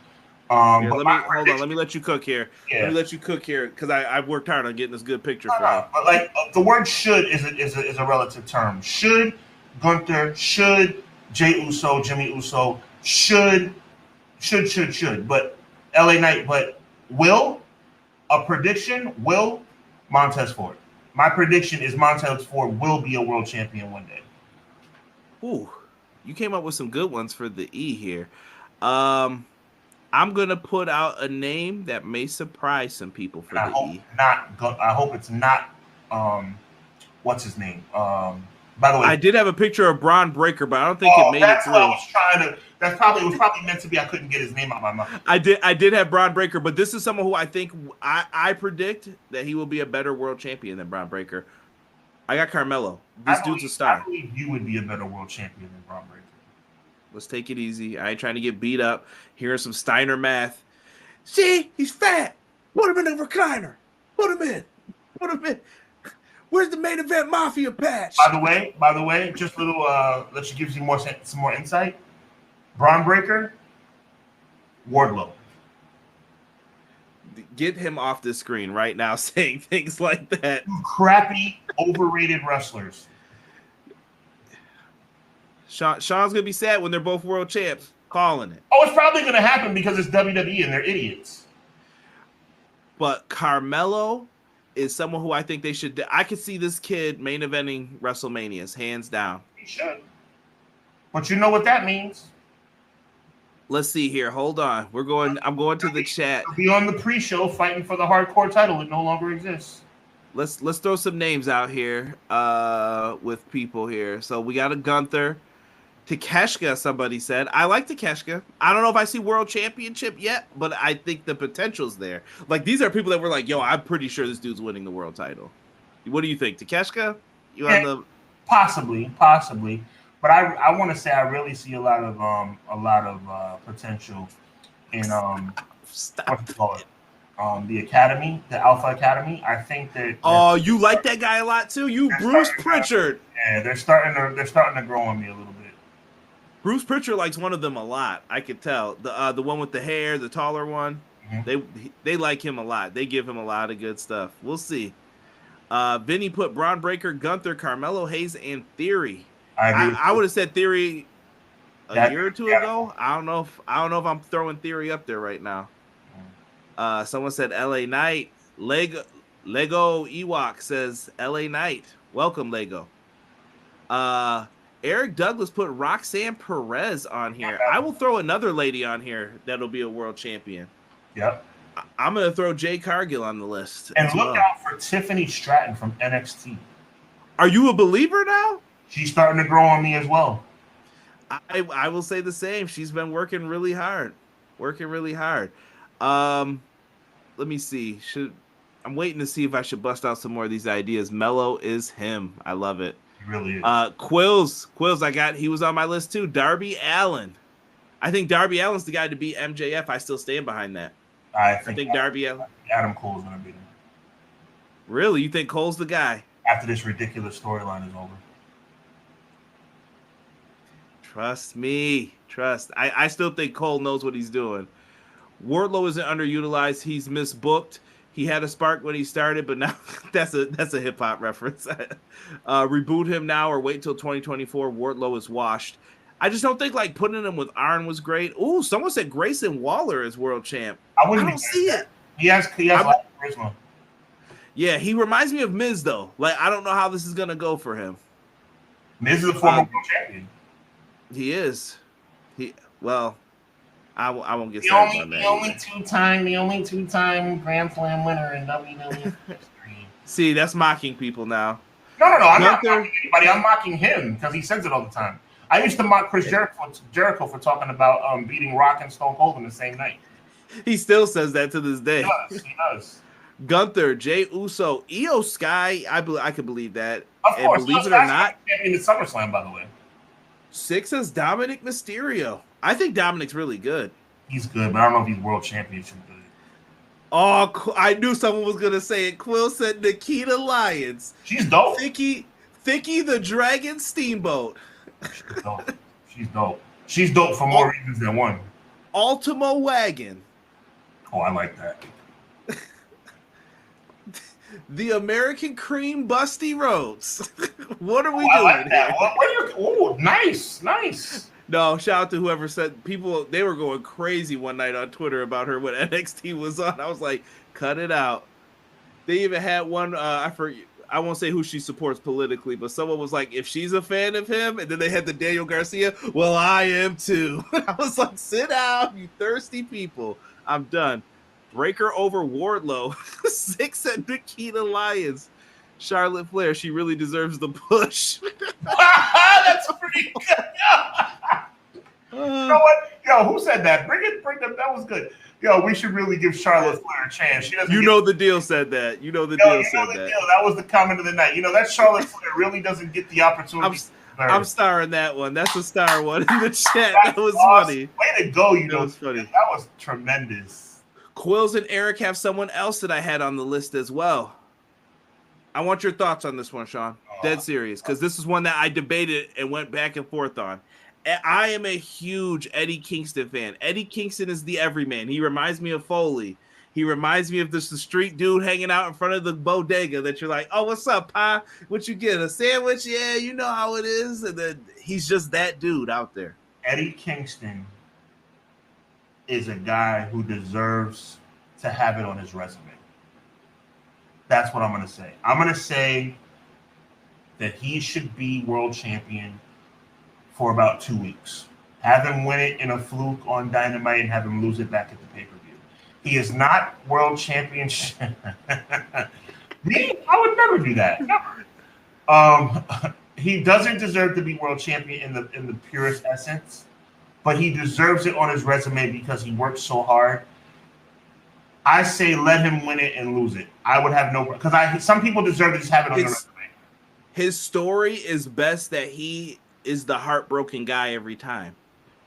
Here, let me let you cook here. Yeah. Let me let you cook here because I've worked hard on getting this good picture for you. But like the word "should" is a relative term. Should Gunther, should Jey Uso, Jimmy Uso, should, but LA Knight, but will a prediction? Will Montez Ford? My prediction is Montez Ford will be a world champion one day. Ooh, you came up with some good ones for the E here. I'm gonna put out a name that may surprise some people for the E. I hope it's not. What's his name? By the way, I did have a picture of Braun Breaker, but I don't think it made it through. What I was trying to. It was probably meant to be. I couldn't get his name out of my mouth. I did have Braun Breaker, but this is someone who I think I predict that he will be a better world champion than Braun Breaker. I got Carmelo. This dude's a star. I believe you would be a better world champion than Braun Breaker. Let's take it easy. I ain't trying to get beat up. Here's some Steiner math. See, he's fat. Put him in the recliner. Put him in. Where's the main event mafia patch? By the way, just a little let you give you some more insight. Braun Breaker, Wardlow. Get him off the screen right now saying things like that. Crappy, overrated wrestlers. Sean's gonna be sad when they're both world champs. Calling it. Oh, it's probably gonna happen because it's WWE and they're idiots. But Carmelo is someone who I think they should. I could see this kid main eventing WrestleManias, hands down. He should. But you know what that means. Let's see here. Hold on. I'm going to the chat. He'll be on the pre-show fighting for the hardcore title that no longer exists. Let's throw some names out here with people here. So we got a Gunther. Takeshita, somebody said. I like Takeshita. I don't know if I see world championship yet, but I think the potential's there. Like, these are people that were like, yo, I'm pretty sure this dude's winning the world title. What do you think? Takeshita? Possibly. But I want to say I really see a lot of potential in the Academy, the Alpha Academy. I think that. Oh, you like that guy a lot too? You, Bruce Pritchard. Yeah, they're starting to grow on me a little bit. Bruce Pritchard likes one of them a lot. I could tell the one with the hair, the taller one. Mm-hmm. They like him a lot. They give him a lot of good stuff. We'll see. Vinny put Braun Breaker, Gunther, Carmelo Hayes, and Theory. I would have said Theory a year or two ago. I don't know if I'm throwing Theory up there right now. Someone said LA Knight. Lego Ewok says LA Knight. Welcome, Lego. Eric Douglas put Roxanne Perez on here. I will throw another lady on here that'll be a world champion. Yep. I'm going to throw Jay Cargill on the list. And look out for Tiffany Stratton from NXT. Are you a believer now? She's starting to grow on me as well. I will say the same. She's been working really hard. Let me see. I'm waiting to see if I should bust out some more of these ideas. Mello is him. I love it. He really is. Quills, he was on my list too. Darby Allin. I think Darby Allin's the guy to beat MJF. I still stand behind that. I think Darby Allin. Adam Cole's going to beat him. Really? You think Cole's the guy? After this ridiculous storyline is over. Trust me. I still think Cole knows what he's doing. Wardlow isn't underutilized. He's misbooked. He had a spark when he started, but now that's a hip hop reference. Reboot him now or wait till 2024. Wardlow is washed. I just don't think like putting him with Arn was great. Ooh, someone said Grayson Waller is world champ. I don't see it. He has a lot of charisma. Yeah, he reminds me of Miz though. Like I don't know how this is gonna go for him. Miz is a former world champion. He is. I won't get started on that. The only two-time Grand Slam winner in WWE history. See, that's mocking people now. No. I'm not mocking anybody. I'm mocking him because he says it all the time. I used to mock Chris Jericho for talking about beating Rock and Stone Cold in the same night. He still says that to this day. He does. Gunther, Jey Uso, Io Sky. I can believe that. Of course, and believe it or not, in the SummerSlam, by the way. 6 is Dominic Mysterio. I think Dominic's really good. He's good, but I don't know if he's world championship good. Oh, I knew someone was gonna say it. Quill said Nikita Lyons. She's dope. Thicky the Dragon Steamboat. She's dope. She's dope for more reasons than one. Ultimo Wagon. Oh, I like that. The American Cream Busty Rhodes. What are we doing like that. here? Oh, nice. No, shout out to whoever said people, they were going crazy one night on Twitter about her when NXT was on. I was like, cut it out. They even had one, I won't say who she supports politically, but someone was like, if she's a fan of him, and then they had the Daniel Garcia, well, I am too. I was like, sit down, you thirsty people. I'm done. Breaker over Wardlow. 6 at Nikita Lyons. Charlotte Flair, she really deserves the push. That's pretty good. You know what? Yo, who said that? Bring it. That was good. Yo, we should really give Charlotte Flair a chance. She doesn't. The deal said that. That was the comment of the night. That Charlotte Flair really doesn't get the opportunity. I'm starring that one. That's a star one in the chat. That was awesome. Funny. Way to go! That was funny. That was tremendous. Quills and Eric have someone else that I had on the list as well. I want your thoughts on this one, Sean. Dead serious, because this is one that I debated and went back and forth on. I am a huge Eddie Kingston fan. Eddie Kingston is the everyman. He reminds me of Foley. He reminds me of the street dude hanging out in front of the bodega that you're like, oh, what's up, Pa? What you get? A sandwich? Yeah, you know how it is. And then he's just that dude out there. Eddie Kingston is a guy who deserves to have it on his resume. That's what I'm going to say. I'm going to say that he should be world champion for about 2 weeks. Have him win it in a fluke on Dynamite and have him lose it back at the pay-per-view. He is not world champion. Me? I would never do that. Never. He doesn't deserve to be world champion in the purest essence, but he deserves it on his resume because he worked so hard. I say let him win it and lose it. I would have no, because some people deserve to just have it on their resume. His story is best that he is the heartbroken guy every time.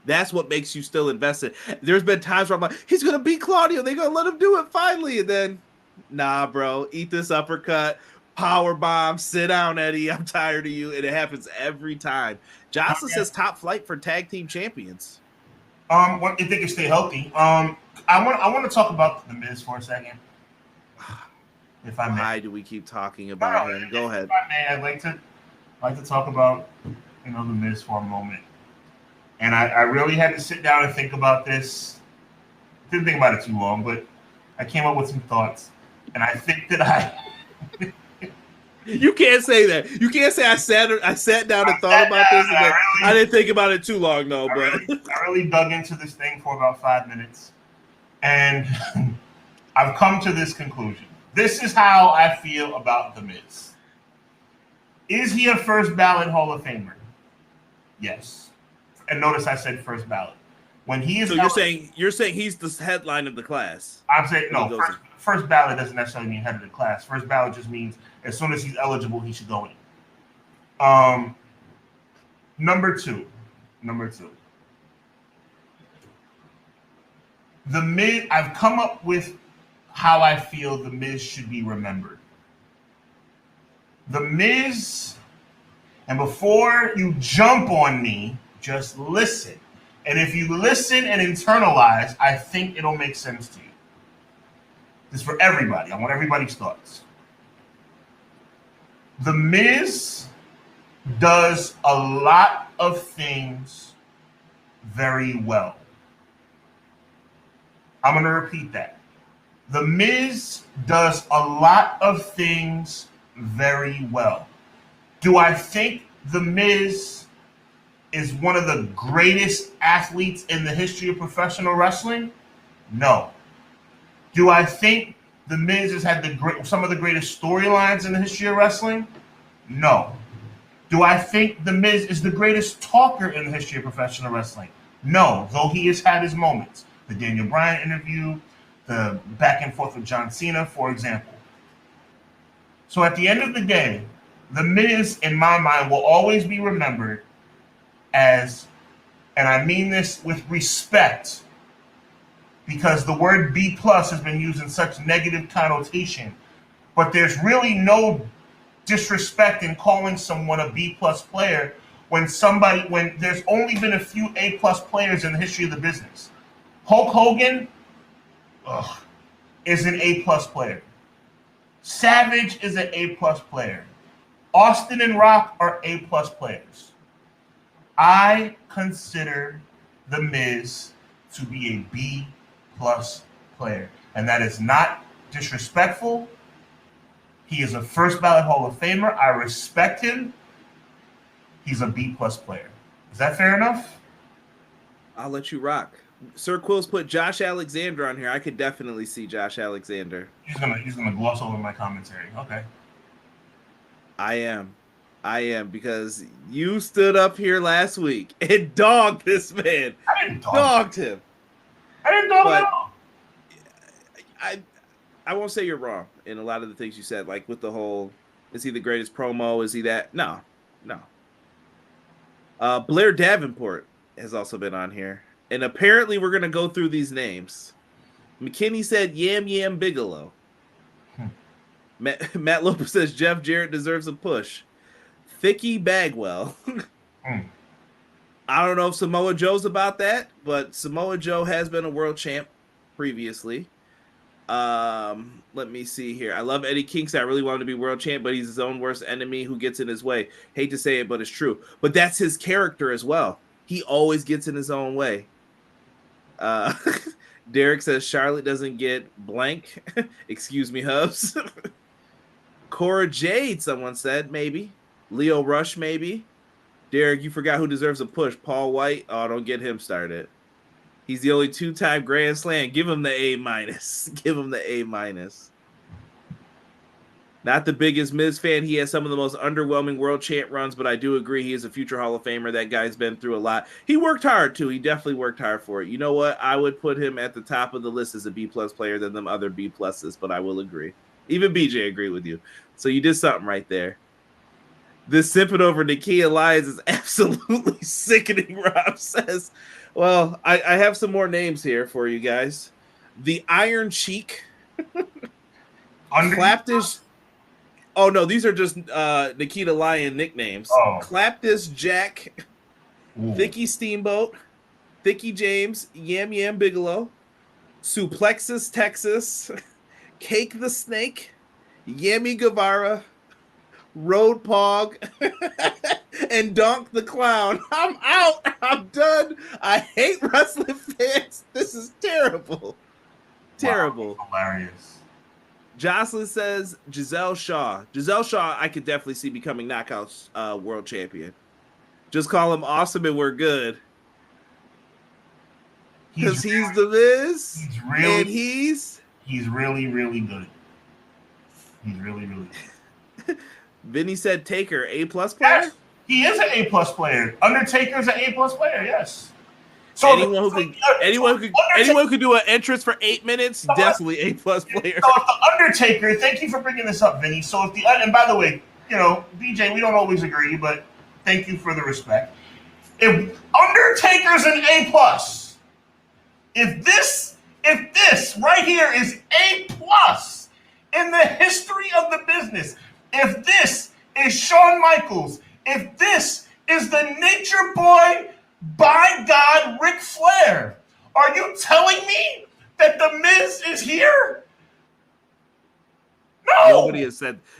That's what makes you still invested. There's been times where I'm like, he's gonna beat Claudio. They're gonna let him do it finally, and then, nah, bro, eat this uppercut, power bomb, sit down, Eddie. I'm tired of you, and it happens every time. Jocelyn says top flight for tag team champions. If they can stay healthy. I want to talk about The Miz for a second, if I may. Why do we keep talking about him? Go ahead. If I may, I'd like to talk about The Miz for a moment. And I really had to sit down and think about this. Didn't think about it too long, but I came up with some thoughts, and I think that You can't say that. You can't say I sat down and thought about this. And I didn't think about it too long, though. I really dug into this thing for about 5 minutes, and I've come to this conclusion. This is how I feel about The Miz. Is he a first ballot Hall of Famer? Yes. And notice I said first ballot. When he is, so you're saying he's the headline of the class. I'm saying no. First ballot doesn't necessarily mean head of the class. First ballot just means as soon as he's eligible, he should go in. Number two. The Miz. I've come up with how I feel The Miz should be remembered. The Miz, and before you jump on me, just listen And if you listen and internalize, I think it'll make sense to you. This is for everybody. I want everybody's thoughts. The Miz does a lot of things very well. I'm going to repeat that. The Miz does a lot of things very well. Do I think The Miz is one of the greatest athletes in the history of professional wrestling? No. Do I think The Miz has had some of the greatest storylines in the history of wrestling? No. Do I think The Miz is the greatest talker in the history of professional wrestling? No, though he has had his moments. The Daniel Bryan interview, the back and forth with John Cena, for example. So at the end of the day, The Miz, in my mind, will always be remembered as, and I mean this with respect, because the word B+ has been used in such negative connotation, but there's really no disrespect in calling someone a B+ player when there's only been a few A+ players in the history of the business. Hulk Hogan is an A+ player. Savage is an A+ player. Austin and Rock are A+ players. I consider The Miz to be a B+ player, and that is not disrespectful. He is a first ballot Hall of Famer. I respect him. He's a B+ player. Is that fair enough? I'll let you rock. Sir Quill's put Josh Alexander on here. I could definitely see Josh Alexander. He's gonna gloss over my commentary. Okay. I am, because you stood up here last week and dogged this man. I didn't dogged him. I didn't dog him at all. I won't say you're wrong in a lot of the things you said, like with the whole, is he the greatest promo? Is he that? No. Blair Davenport has also been on here. And apparently we're going to go through these names. McKinney said Yam Yam Bigelow. Matt Lopez says Jeff Jarrett deserves a push. Thicky Bagwell. I don't know if Samoa Joe's about that, but Samoa Joe has been a world champ previously. Let me see here. I love Eddie Kingston. I really want him to be world champ, but he's his own worst enemy who gets in his way. Hate to say it, but it's true. But that's his character as well. He always gets in his own way. Derek says Charlotte doesn't get blank. Excuse me, Hubs. Cora Jade, someone said, maybe. Leo Rush, maybe. Derek, you forgot who deserves a push. Paul White. Oh, don't get him started. He's the only two-time Grand Slam. Give him the A-. Give him the A-. Not the biggest Miz fan. He has some of the most underwhelming world champ runs, but I do agree he is a future Hall of Famer. That guy's been through a lot. He worked hard, too. He definitely worked hard for it. You know what? I would put him at the top of the list as a B+ player than them other B+, but I will agree. Even BJ agreed with you. So you did something right there. This simping over Nikia Lyons is absolutely sickening, Rob says. Well, I have some more names here for you guys. The Iron Cheek. Claptish. Oh, no, these are just Nikita Lyon nicknames. Oh. Claptis Jack. Ooh. Thicky Steamboat. Thicky James. Yam Yam Bigelow. Suplexus Texas. Cake the Snake. Yami Guevara. Road Pog. And Donk the Clown. I'm out. I'm done. I hate wrestling fans. This is terrible. Terrible. Wow, hilarious. Jocelyn says Giselle Shaw. Giselle Shaw, I could definitely see becoming Knockouts world champion. Just call him awesome and we're good. Because he's the Miz. He's really, really good. He's really, really good. Vinny said Taker, A+ player? Yes, he is an A+ player. Undertaker's an A+ player, yes. So anyone who could do an entrance for 8 minutes, definitely A+ player. So if the Undertaker, thank you for bringing this up, Vinny. So if and by the way, BJ, we don't always agree, but thank you for the respect. If Undertaker's an A+, if this right here is A+ in the history of the business, if this is Shawn Michaels, if this is the Nature Boy By God, Ric Flair. Are you telling me that The Miz is here? No.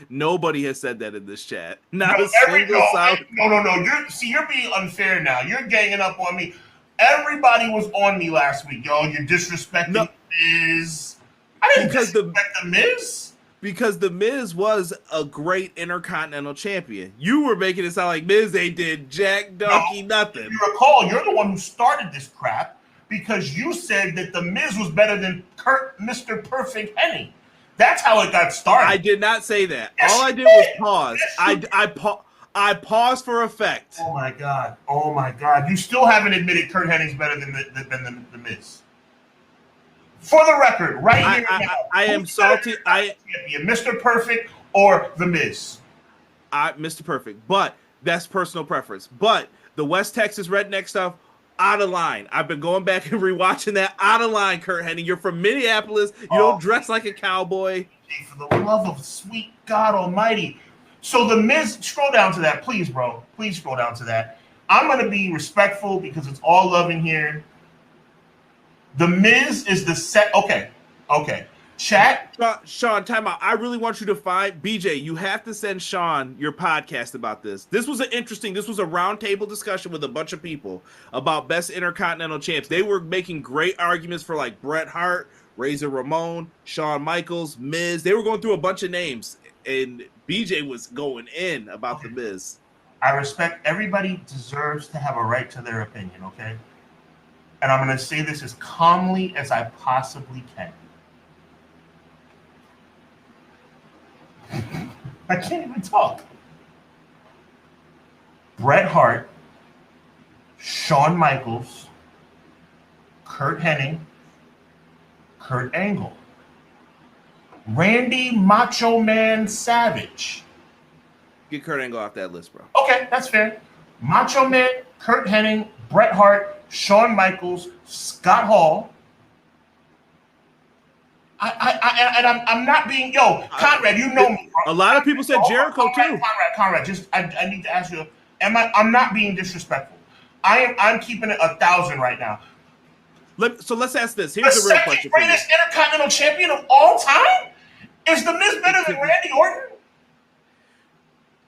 Nobody has said that in this chat. Not a single sound. No. You're being unfair now. You're ganging up on me. Everybody was on me last week, yo. You're disrespecting The Miz. I didn't disrespect The Miz. Because The Miz was a great Intercontinental Champion. You were making it sound like Miz ain't did jack donkey nothing. If you recall, you're the one who started this crap because you said that The Miz was better than Mr. Perfect Hennig. That's how it got started. I did not say that. Yes, all I did was pause. Yes, I paused for effect. Oh my God! You still haven't admitted Curt Hennig's better than the Miz. For the record, right here now, I am salty. Mr. Perfect or The Miz. Mr. Perfect, but that's personal preference. But the West Texas redneck stuff, out of line. I've been going back and rewatching that. Out of line, Curt Hennig. You're from Minneapolis. You don't dress like a cowboy. For the love of sweet God Almighty. So The Miz, scroll down to that, please, bro. Please scroll down to that. I'm going to be respectful because it's all love in here. The Miz is the set. Okay. Chat. Sean, time out. I really want you to find BJ. You have to send Sean your podcast about this. This was a roundtable discussion with a bunch of people about best Intercontinental champs. They were making great arguments for like Bret Hart, Razor Ramon, Shawn Michaels, Miz. They were going through a bunch of names, and BJ was going in about The Miz. I respect everybody deserves to have a right to their opinion, okay? And I'm going to say this as calmly as I possibly can. I can't even talk. Bret Hart, Shawn Michaels, Curt Hennig, Kurt Angle, Randy Macho Man Savage. Get Kurt Angle off that list, bro. Okay, that's fair. Macho Man, Curt Hennig, Bret Hart, Shawn Michaels, Scott Hall. I'm not being Conrad. You know me. A lot of people said Jericho too. Conrad. I need to ask you. I'm not being disrespectful. I'm keeping it 1,000 right now. So let's ask this. Here's the real question. The greatest Intercontinental Champion of all time is The Miz better than Randy Orton?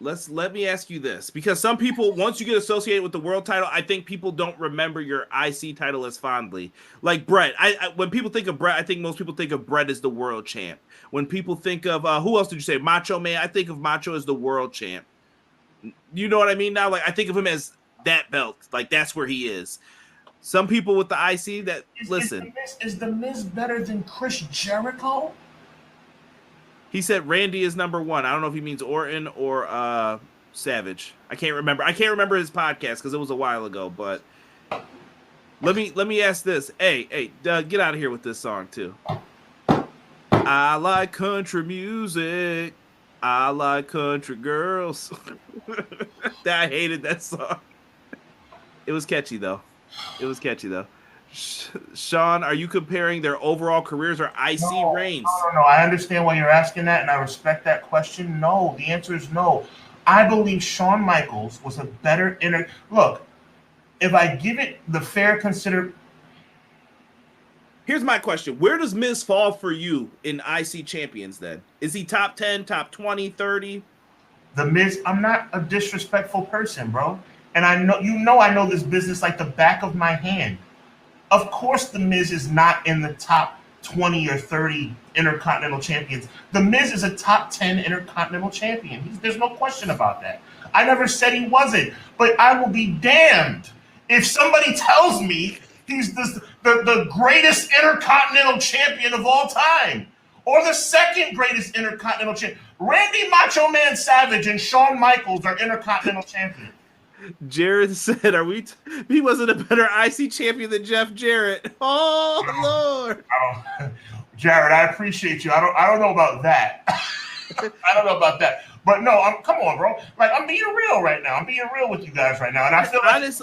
Let me ask you this, because some people, once you get associated with the world title, I think people don't remember your IC title as fondly. Like Bret, when people think of Bret, I think most people think of Bret as the world champ. When people think of who else did you say? Macho Man. I think of Macho as the world champ. You know what I mean? Now, like I think of him as that belt. Like that's where he is. Some people with the IC that listen. Is the Miz better than Chris Jericho? He said Randy is number one. I don't know if he means Orton or Savage. I can't remember. I can't remember his podcast because it was a while ago. But let me ask this. Hey, get out of here with this song too. I like country music. I like country girls. I hated that song. It was catchy though. Sean, are you comparing their overall careers or IC reigns? No. I understand why you're asking that, and I respect that question. No, the answer is no. I believe Shawn Michaels was a better Look, if I give it the fair consider. Here's my question. Where does Miz fall for you in IC champions then? Is he top 10, top 20, 30? The Miz, I'm not a disrespectful person, bro. And I know this business like the back of my hand. Of course, The Miz is not in the top 20 or 30 Intercontinental champions. The Miz is a top 10 Intercontinental champion. There's no question about that. I never said he wasn't, but I will be damned if somebody tells me he's the greatest Intercontinental champion of all time or the second greatest Intercontinental champion. Randy Macho Man Savage and Shawn Michaels are Intercontinental champions. Jared said, he wasn't a better IC champion than Jeff Jarrett. Oh, Lord. Jared, I appreciate you. I don't know about that. I don't know about that. But no, come on, bro. Like I'm being real right now. I'm being real with you guys right now. And I feel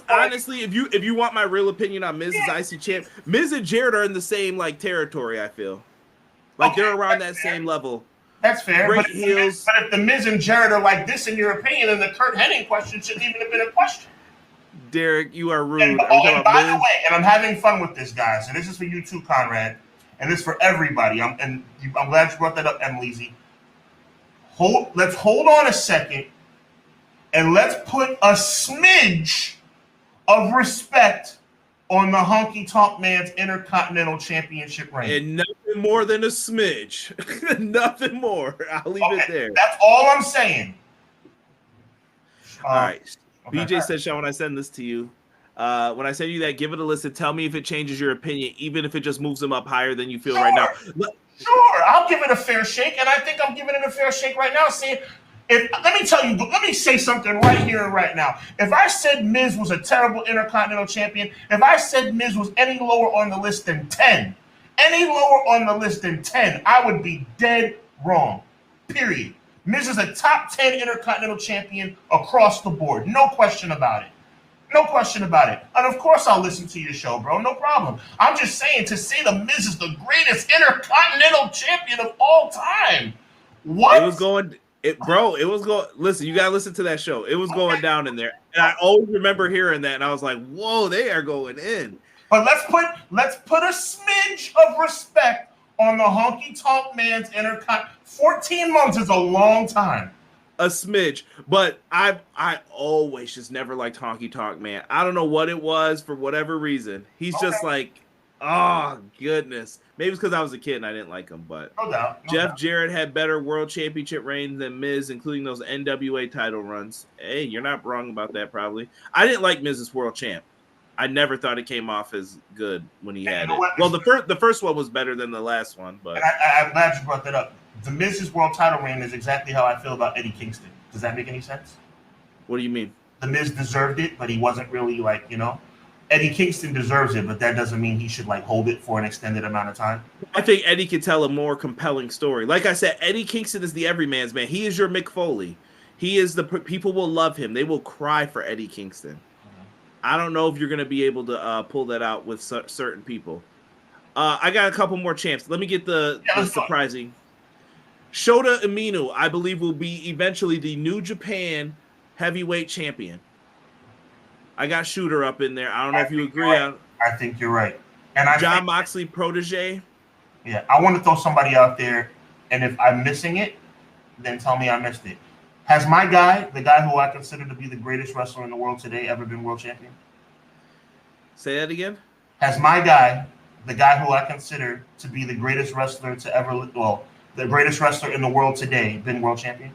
honestly, if you want my real opinion on Miz's IC champ, Miz and Jared are in the same like territory, I feel. Like they're around that same level. That's fair. Great but heels. If the Miz and Jared are like this, in your opinion, then the Curt Hennig question shouldn't even have been a question. Derek, you are rude. And, Are we talking and about by the Miz? way, and I'm having fun with this, guys. And this is for you too, Conrad. And this is for everybody. I'm glad you brought that up, Emily Z. Let's hold on a second and let's put a smidge of respect on the Honky Tonk Man's Intercontinental Championship reign. And nothing more than a smidge. Nothing more. I'll leave it there. That's all I'm saying. All right. Okay. BJ said, Sean, when I send this to you, when I send you that, give it a listen. Tell me if it changes your opinion, even if it just moves them up higher than you feel right now. Sure, I'll give it a fair shake, and I think I'm giving it a fair shake right now. See, let me say something right here and right now. If I said Miz was a terrible Intercontinental Champion, if I said Miz was any lower on the list than 10, I would be dead wrong. Period. Miz is a top 10 Intercontinental Champion across the board. No question about it. No question about it. And of course I'll listen to your show, bro. No problem. I'm just saying, to say the Miz is the greatest Intercontinental Champion of all time. What? It was going... Listen, you gotta listen to that show. It was going down in there, and I always remember hearing that, and I was like, "Whoa, they are going in." But let's put a smidge of respect on the Honky Tonk Man's Intercontinental. 14 months is a long time. A smidge, but I always just never liked Honky Tonk Man. I don't know what it was, for whatever reason. He's just like, oh goodness. Maybe it's because I was a kid and I didn't like him, but no doubt. Jeff Jarrett had better world championship reigns than Miz, including those NWA title runs. Hey, you're not wrong about that, probably. I didn't like Miz's world champ. I never thought it came off as good when he had it. Well, the first one was better than the last one, but I'm glad you brought that up. The Miz's world title reign is exactly how I feel about Eddie Kingston. Does that make any sense? What do you mean? The Miz deserved it, but he wasn't really Eddie Kingston deserves it, but that doesn't mean he should hold it for an extended amount of time. I think Eddie could tell a more compelling story. Like I said, Eddie Kingston is the everyman's man. He is your Mick Foley. He is people will love him. They will cry for Eddie Kingston. Mm-hmm. I don't know if you're going to be able to pull that out with certain people. I got a couple more champs. Let me get the surprising. Shota Umino, I believe, will be eventually the New Japan heavyweight champion. I got Shooter up in there. I don't know if you agree. I think you're right. And John Moxley protege. Yeah, I want to throw somebody out there, and if I'm missing it, then tell me I missed it. Has my guy, the guy who I consider to be the greatest wrestler in the world today, ever been world champion? Say that again? Has my guy, the guy who I consider to be the greatest wrestler to ever, the greatest wrestler in the world today, been world champion?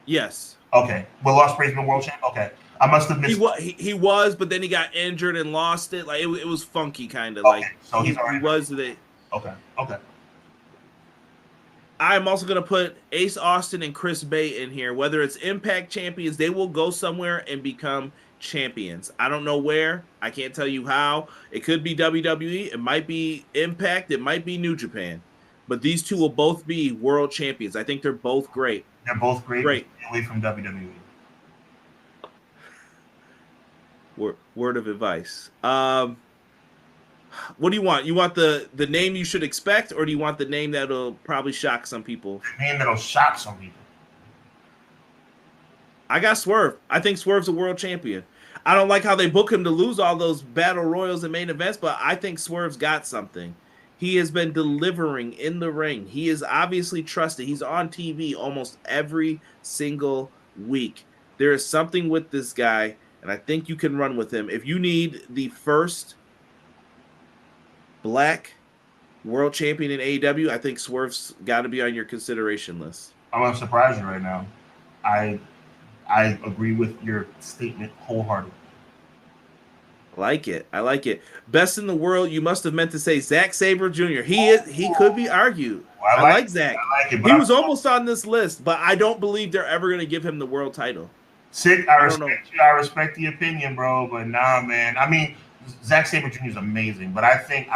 Yes. Okay. Will Ospreay's been world champion? Okay. I must have missed. He was, but then he got injured and lost it. Like it was funky, kind of. Okay. Like so he was the. Okay. I'm also gonna put Ace Austin and Chris Bay in here. Whether it's Impact champions, they will go somewhere and become champions. I don't know where. I can't tell you how. It could be WWE. It might be Impact. It might be New Japan. But these two will both be world champions. I think they're both great. They're both great. Great. Away from WWE. Word of advice. What do you want? You want the name you should expect, or do you want the name that'll probably shock some people? The name that'll shock some people. I got Swerve. I think Swerve's a world champion. I don't like how they book him to lose all those battle royals and main events, but I think Swerve's got something. He has been delivering in the ring. He is obviously trusted. He's on TV almost every single week. There is something with this guy, and I think you can run with him. If you need the first black world champion in AEW, I think Swerve's got to be on your consideration list. I'm going to surprise you right now. I agree with your statement wholeheartedly. I like it. Best in the world, you must have meant to say Zack Sabre Jr. He could be argued. I like Zack. I like it, he was almost on this list, but I don't believe they're ever going to give him the world title. Sid, I respect the opinion, bro, but nah, man. I mean, Zack Sabre Jr. is amazing, but I think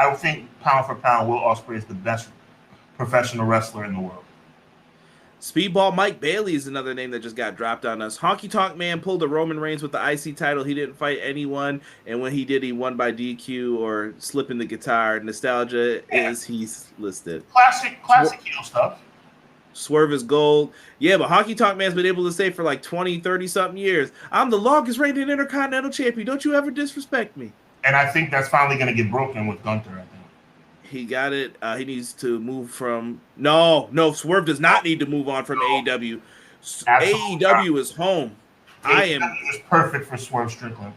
pound for pound, Will Ospreay is the best professional wrestler in the world. Speedball Mike Bailey is another name that just got dropped on us. Honky Tonk Man pulled a Roman Reigns with the IC title. He didn't fight anyone, and when he did, he won by DQ or slipping the guitar. Nostalgia is he's listed. Classic heel stuff. Swerve is gold. Yeah, but Honky Tonk Man's been able to say for like 20, 30-something years, I'm the longest reigning Intercontinental Champion. Don't you ever disrespect me. And I think that's finally going to get broken with Gunther, I think. He got it. He needs to move from... No, Swerve does not need to move on from AEW. AEW is home. AEW is perfect for Swerve Strickland.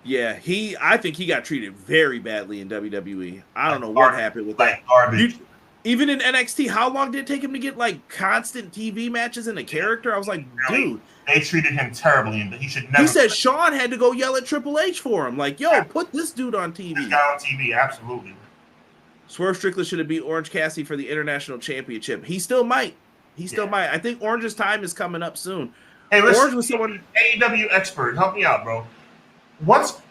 Yeah, I think he got treated very badly in WWE. I don't know what happened with that. Garbage. Even in NXT, how long did it take him to get like constant TV matches in a character? I was like, dude, they treated him terribly, and he should never. He said Sean had to go yell at Triple H for him, like, yo, put this dude on TV. This guy on TV, absolutely. Swerve Strickland should have beat Orange Cassidy for the International Championship. He still might. I think Orange's time is coming up soon. Hey, listen, Orange was someone AEW expert, help me out, bro. What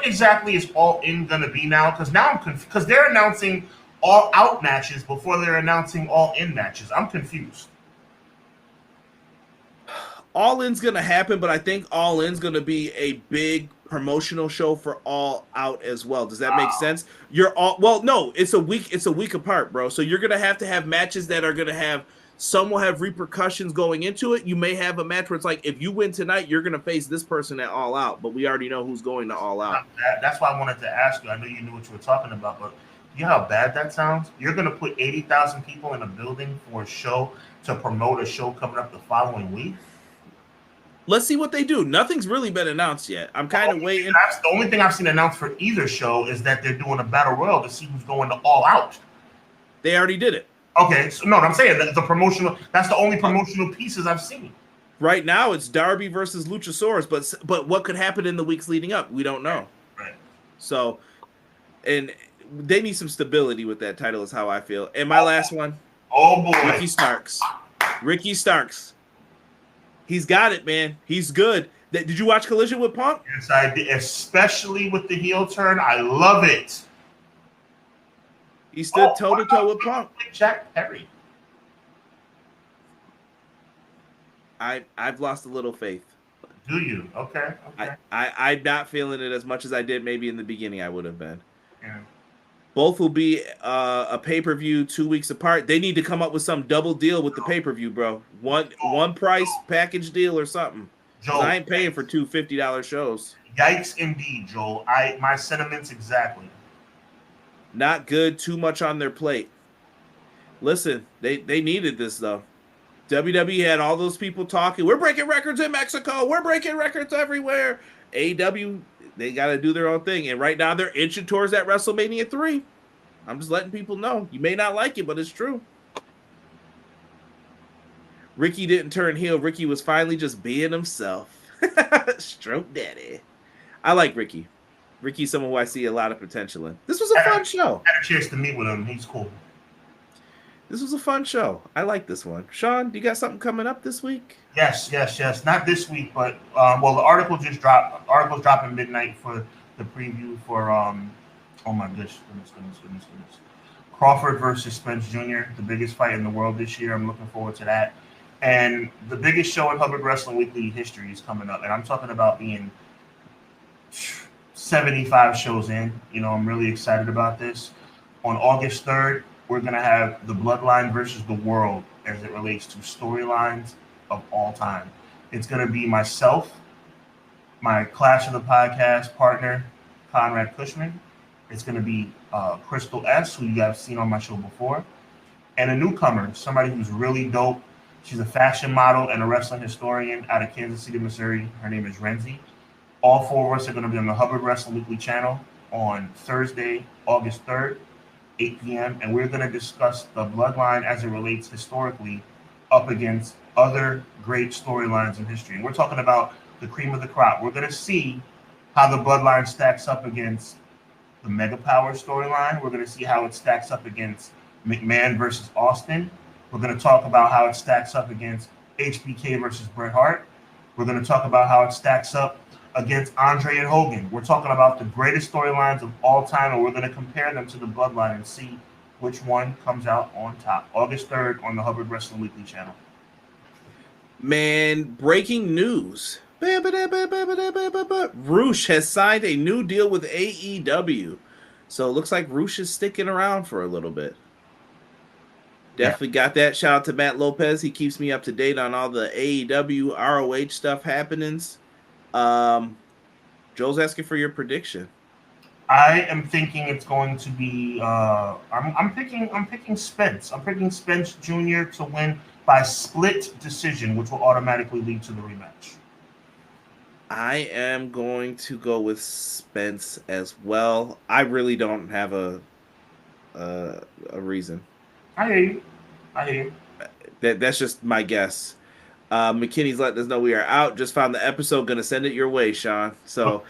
exactly is All In gonna be now? Because now I'm confused. Because they're announcing All Out matches before they're announcing All In matches. I'm confused. All In's gonna happen, but I think All In's gonna be a big promotional show for All Out as well. Does that make sense? No, it's a week apart, bro. So you're gonna have matches that are gonna have some will have repercussions going into it. You may have a match where it's like, if you win tonight, you're gonna face this person at All Out, but we already know who's going to All Out. That's why I wanted to ask you. I know you knew what you were talking about, but you know how bad that sounds? You're gonna put 80,000 people in a building for a show to promote a show coming up the following week? Let's see what they do. Nothing's really been announced yet. I'm kind of waiting. The only thing I've seen announced for either show is that they're doing a battle royal to see who's going to All Out. They already did it. Okay, so no, I'm saying that's the only promotional pieces I've seen. Right now, it's Darby versus Luchasaurus, but what could happen in the weeks leading up? We don't know. Right. So, and they need some stability with that title, is how I feel. And my last one. Oh boy, Ricky Starks. He's got it, man. He's good. Did you watch Collision with Punk? Yes, I did. Especially with the heel turn, I love it. He stood toe-to-toe with Punk. Jack Perry. I've lost a little faith. Do you? Okay. I'm not feeling it as much as I did maybe in the beginning I would have been. Yeah. Both will be a pay-per-view 2 weeks apart. They need to come up with some double deal with the pay-per-view, bro. One price package deal or something. Joel, I ain't paying for two $50 shows. Yikes indeed, Joel. My sentiments exactly. Not good, too much on their plate. Listen, they needed this, though. WWE had all those people talking, we're breaking records in Mexico, we're breaking records everywhere. AEW, they got to do their own thing. And right now, they're inching towards that WrestleMania 3. I'm just letting people know. You may not like it, but it's true. Ricky didn't turn heel. Ricky was finally just being himself. Stroke daddy. I like Ricky. Ricky's someone who I see a lot of potential in. This was a fun show. I had a chance to meet with him. He's cool. This was a fun show. I like this one. Sean, do you got something coming up this week? Yes. Not this week, but the article just dropped. Article's dropping midnight for the preview for oh my goodness. Crawford versus Spence Jr., the biggest fight in the world this year. I'm looking forward to that. And the biggest show in Hubbard Wrestling Weekly history is coming up. And I'm talking about being 75 shows in. You know, I'm really excited about this. On August 3rd, we're going to have the Bloodline versus the World as it relates to storylines of all time. It's going to be myself, my Clash of the Podcast partner, Conrad Cushman. It's going to be Crystal S., who you guys have seen on my show before, and a newcomer, somebody who's really dope. She's a fashion model and a wrestling historian out of Kansas City, Missouri. Her name is Renzi. All four of us are going to be on the Hubbard Wrestling Weekly channel on Thursday, August 3rd, 8 p.m., and we're going to discuss the Bloodline as it relates historically up against other great storylines in history. And we're talking about the cream of the crop. We're going to see how the Bloodline stacks up against the Mega Power storyline. We're going to see how it stacks up against McMahon versus Austin. We're going to talk about how it stacks up against HBK versus Bret Hart. We're going to talk about how it stacks up against Andre and Hogan. We're talking about the greatest storylines of all time, and we're going to compare them to the Bloodline and see which one comes out on top. August 3rd on the Hubbard Wrestling Weekly channel. Man, breaking news. Roosh has signed a new deal with AEW. So it looks like Roosh is sticking around for a little bit. Definitely got that. Shout out to Matt Lopez. He keeps me up to date on all the AEW, ROH stuff happenings. Joel's asking for your prediction. I am thinking it's going to be. I'm picking Spence. I'm picking Spence Jr. to win by split decision, which will automatically lead to the rematch. I am going to go with Spence as well. I really don't have a reason. I hear you. That's just my guess. McKinney's letting us know we are out. Just found the episode. Gonna send it your way, Sean. So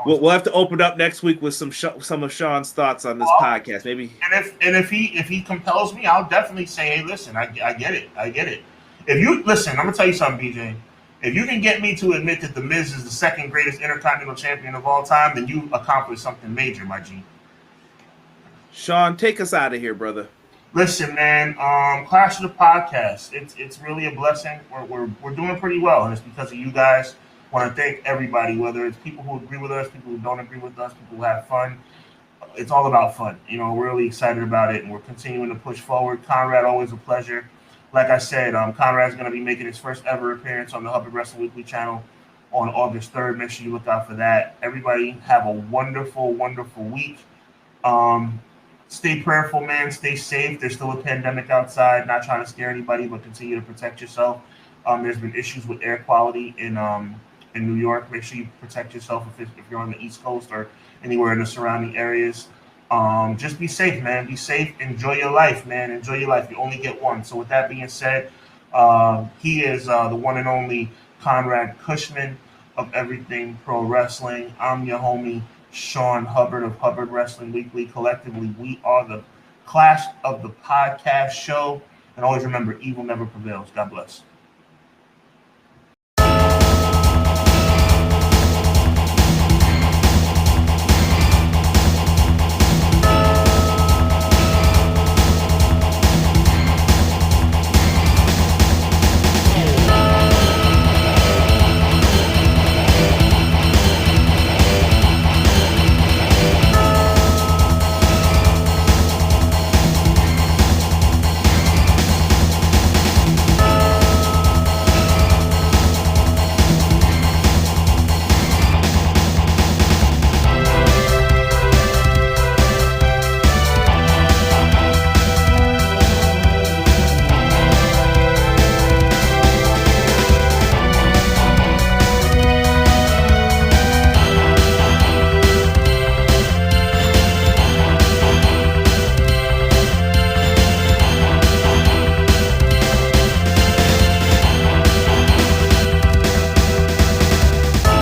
we'll have to open up next week with some of Sean's thoughts on this podcast. Maybe. And if he compels me, I'll definitely say, hey, listen, I get it. If you listen, I'm gonna tell you something, BJ. If you can get me to admit that The Miz is the second greatest Intercontinental Champion of all time, then you accomplished something major, my G. Sean, take us out of here, brother. Listen, man, Clash of the Podcast. It's really a blessing. We're doing pretty well, and it's because of you guys. Want to thank everybody, whether it's people who agree with us, people who don't agree with us, people who have fun. It's all about fun. You know, we're really excited about it, and we're continuing to push forward. Conrad, always a pleasure. Like I said, Conrad's going to be making his first ever appearance on the Hubbard Wrestling Weekly channel on August 3rd. Make sure you look out for that. Everybody have a wonderful, wonderful week. Stay prayerful, man. Stay safe. There's still a pandemic outside. Not trying to scare anybody, but continue to protect yourself. There's been issues with air quality in New York. Make sure you protect yourself if you're on the East Coast or anywhere in the surrounding areas. Just be safe, man. Be safe. Enjoy your life, man. Enjoy your life. You only get one. So with that being said, he is the one and only Conrad Cushman of Everything Pro Wrestling. I'm your homie, Sean Hubbard of Hubbard Wrestling Weekly. Collectively, we are the Clash of the Podcast show. And always remember, evil never prevails. God bless.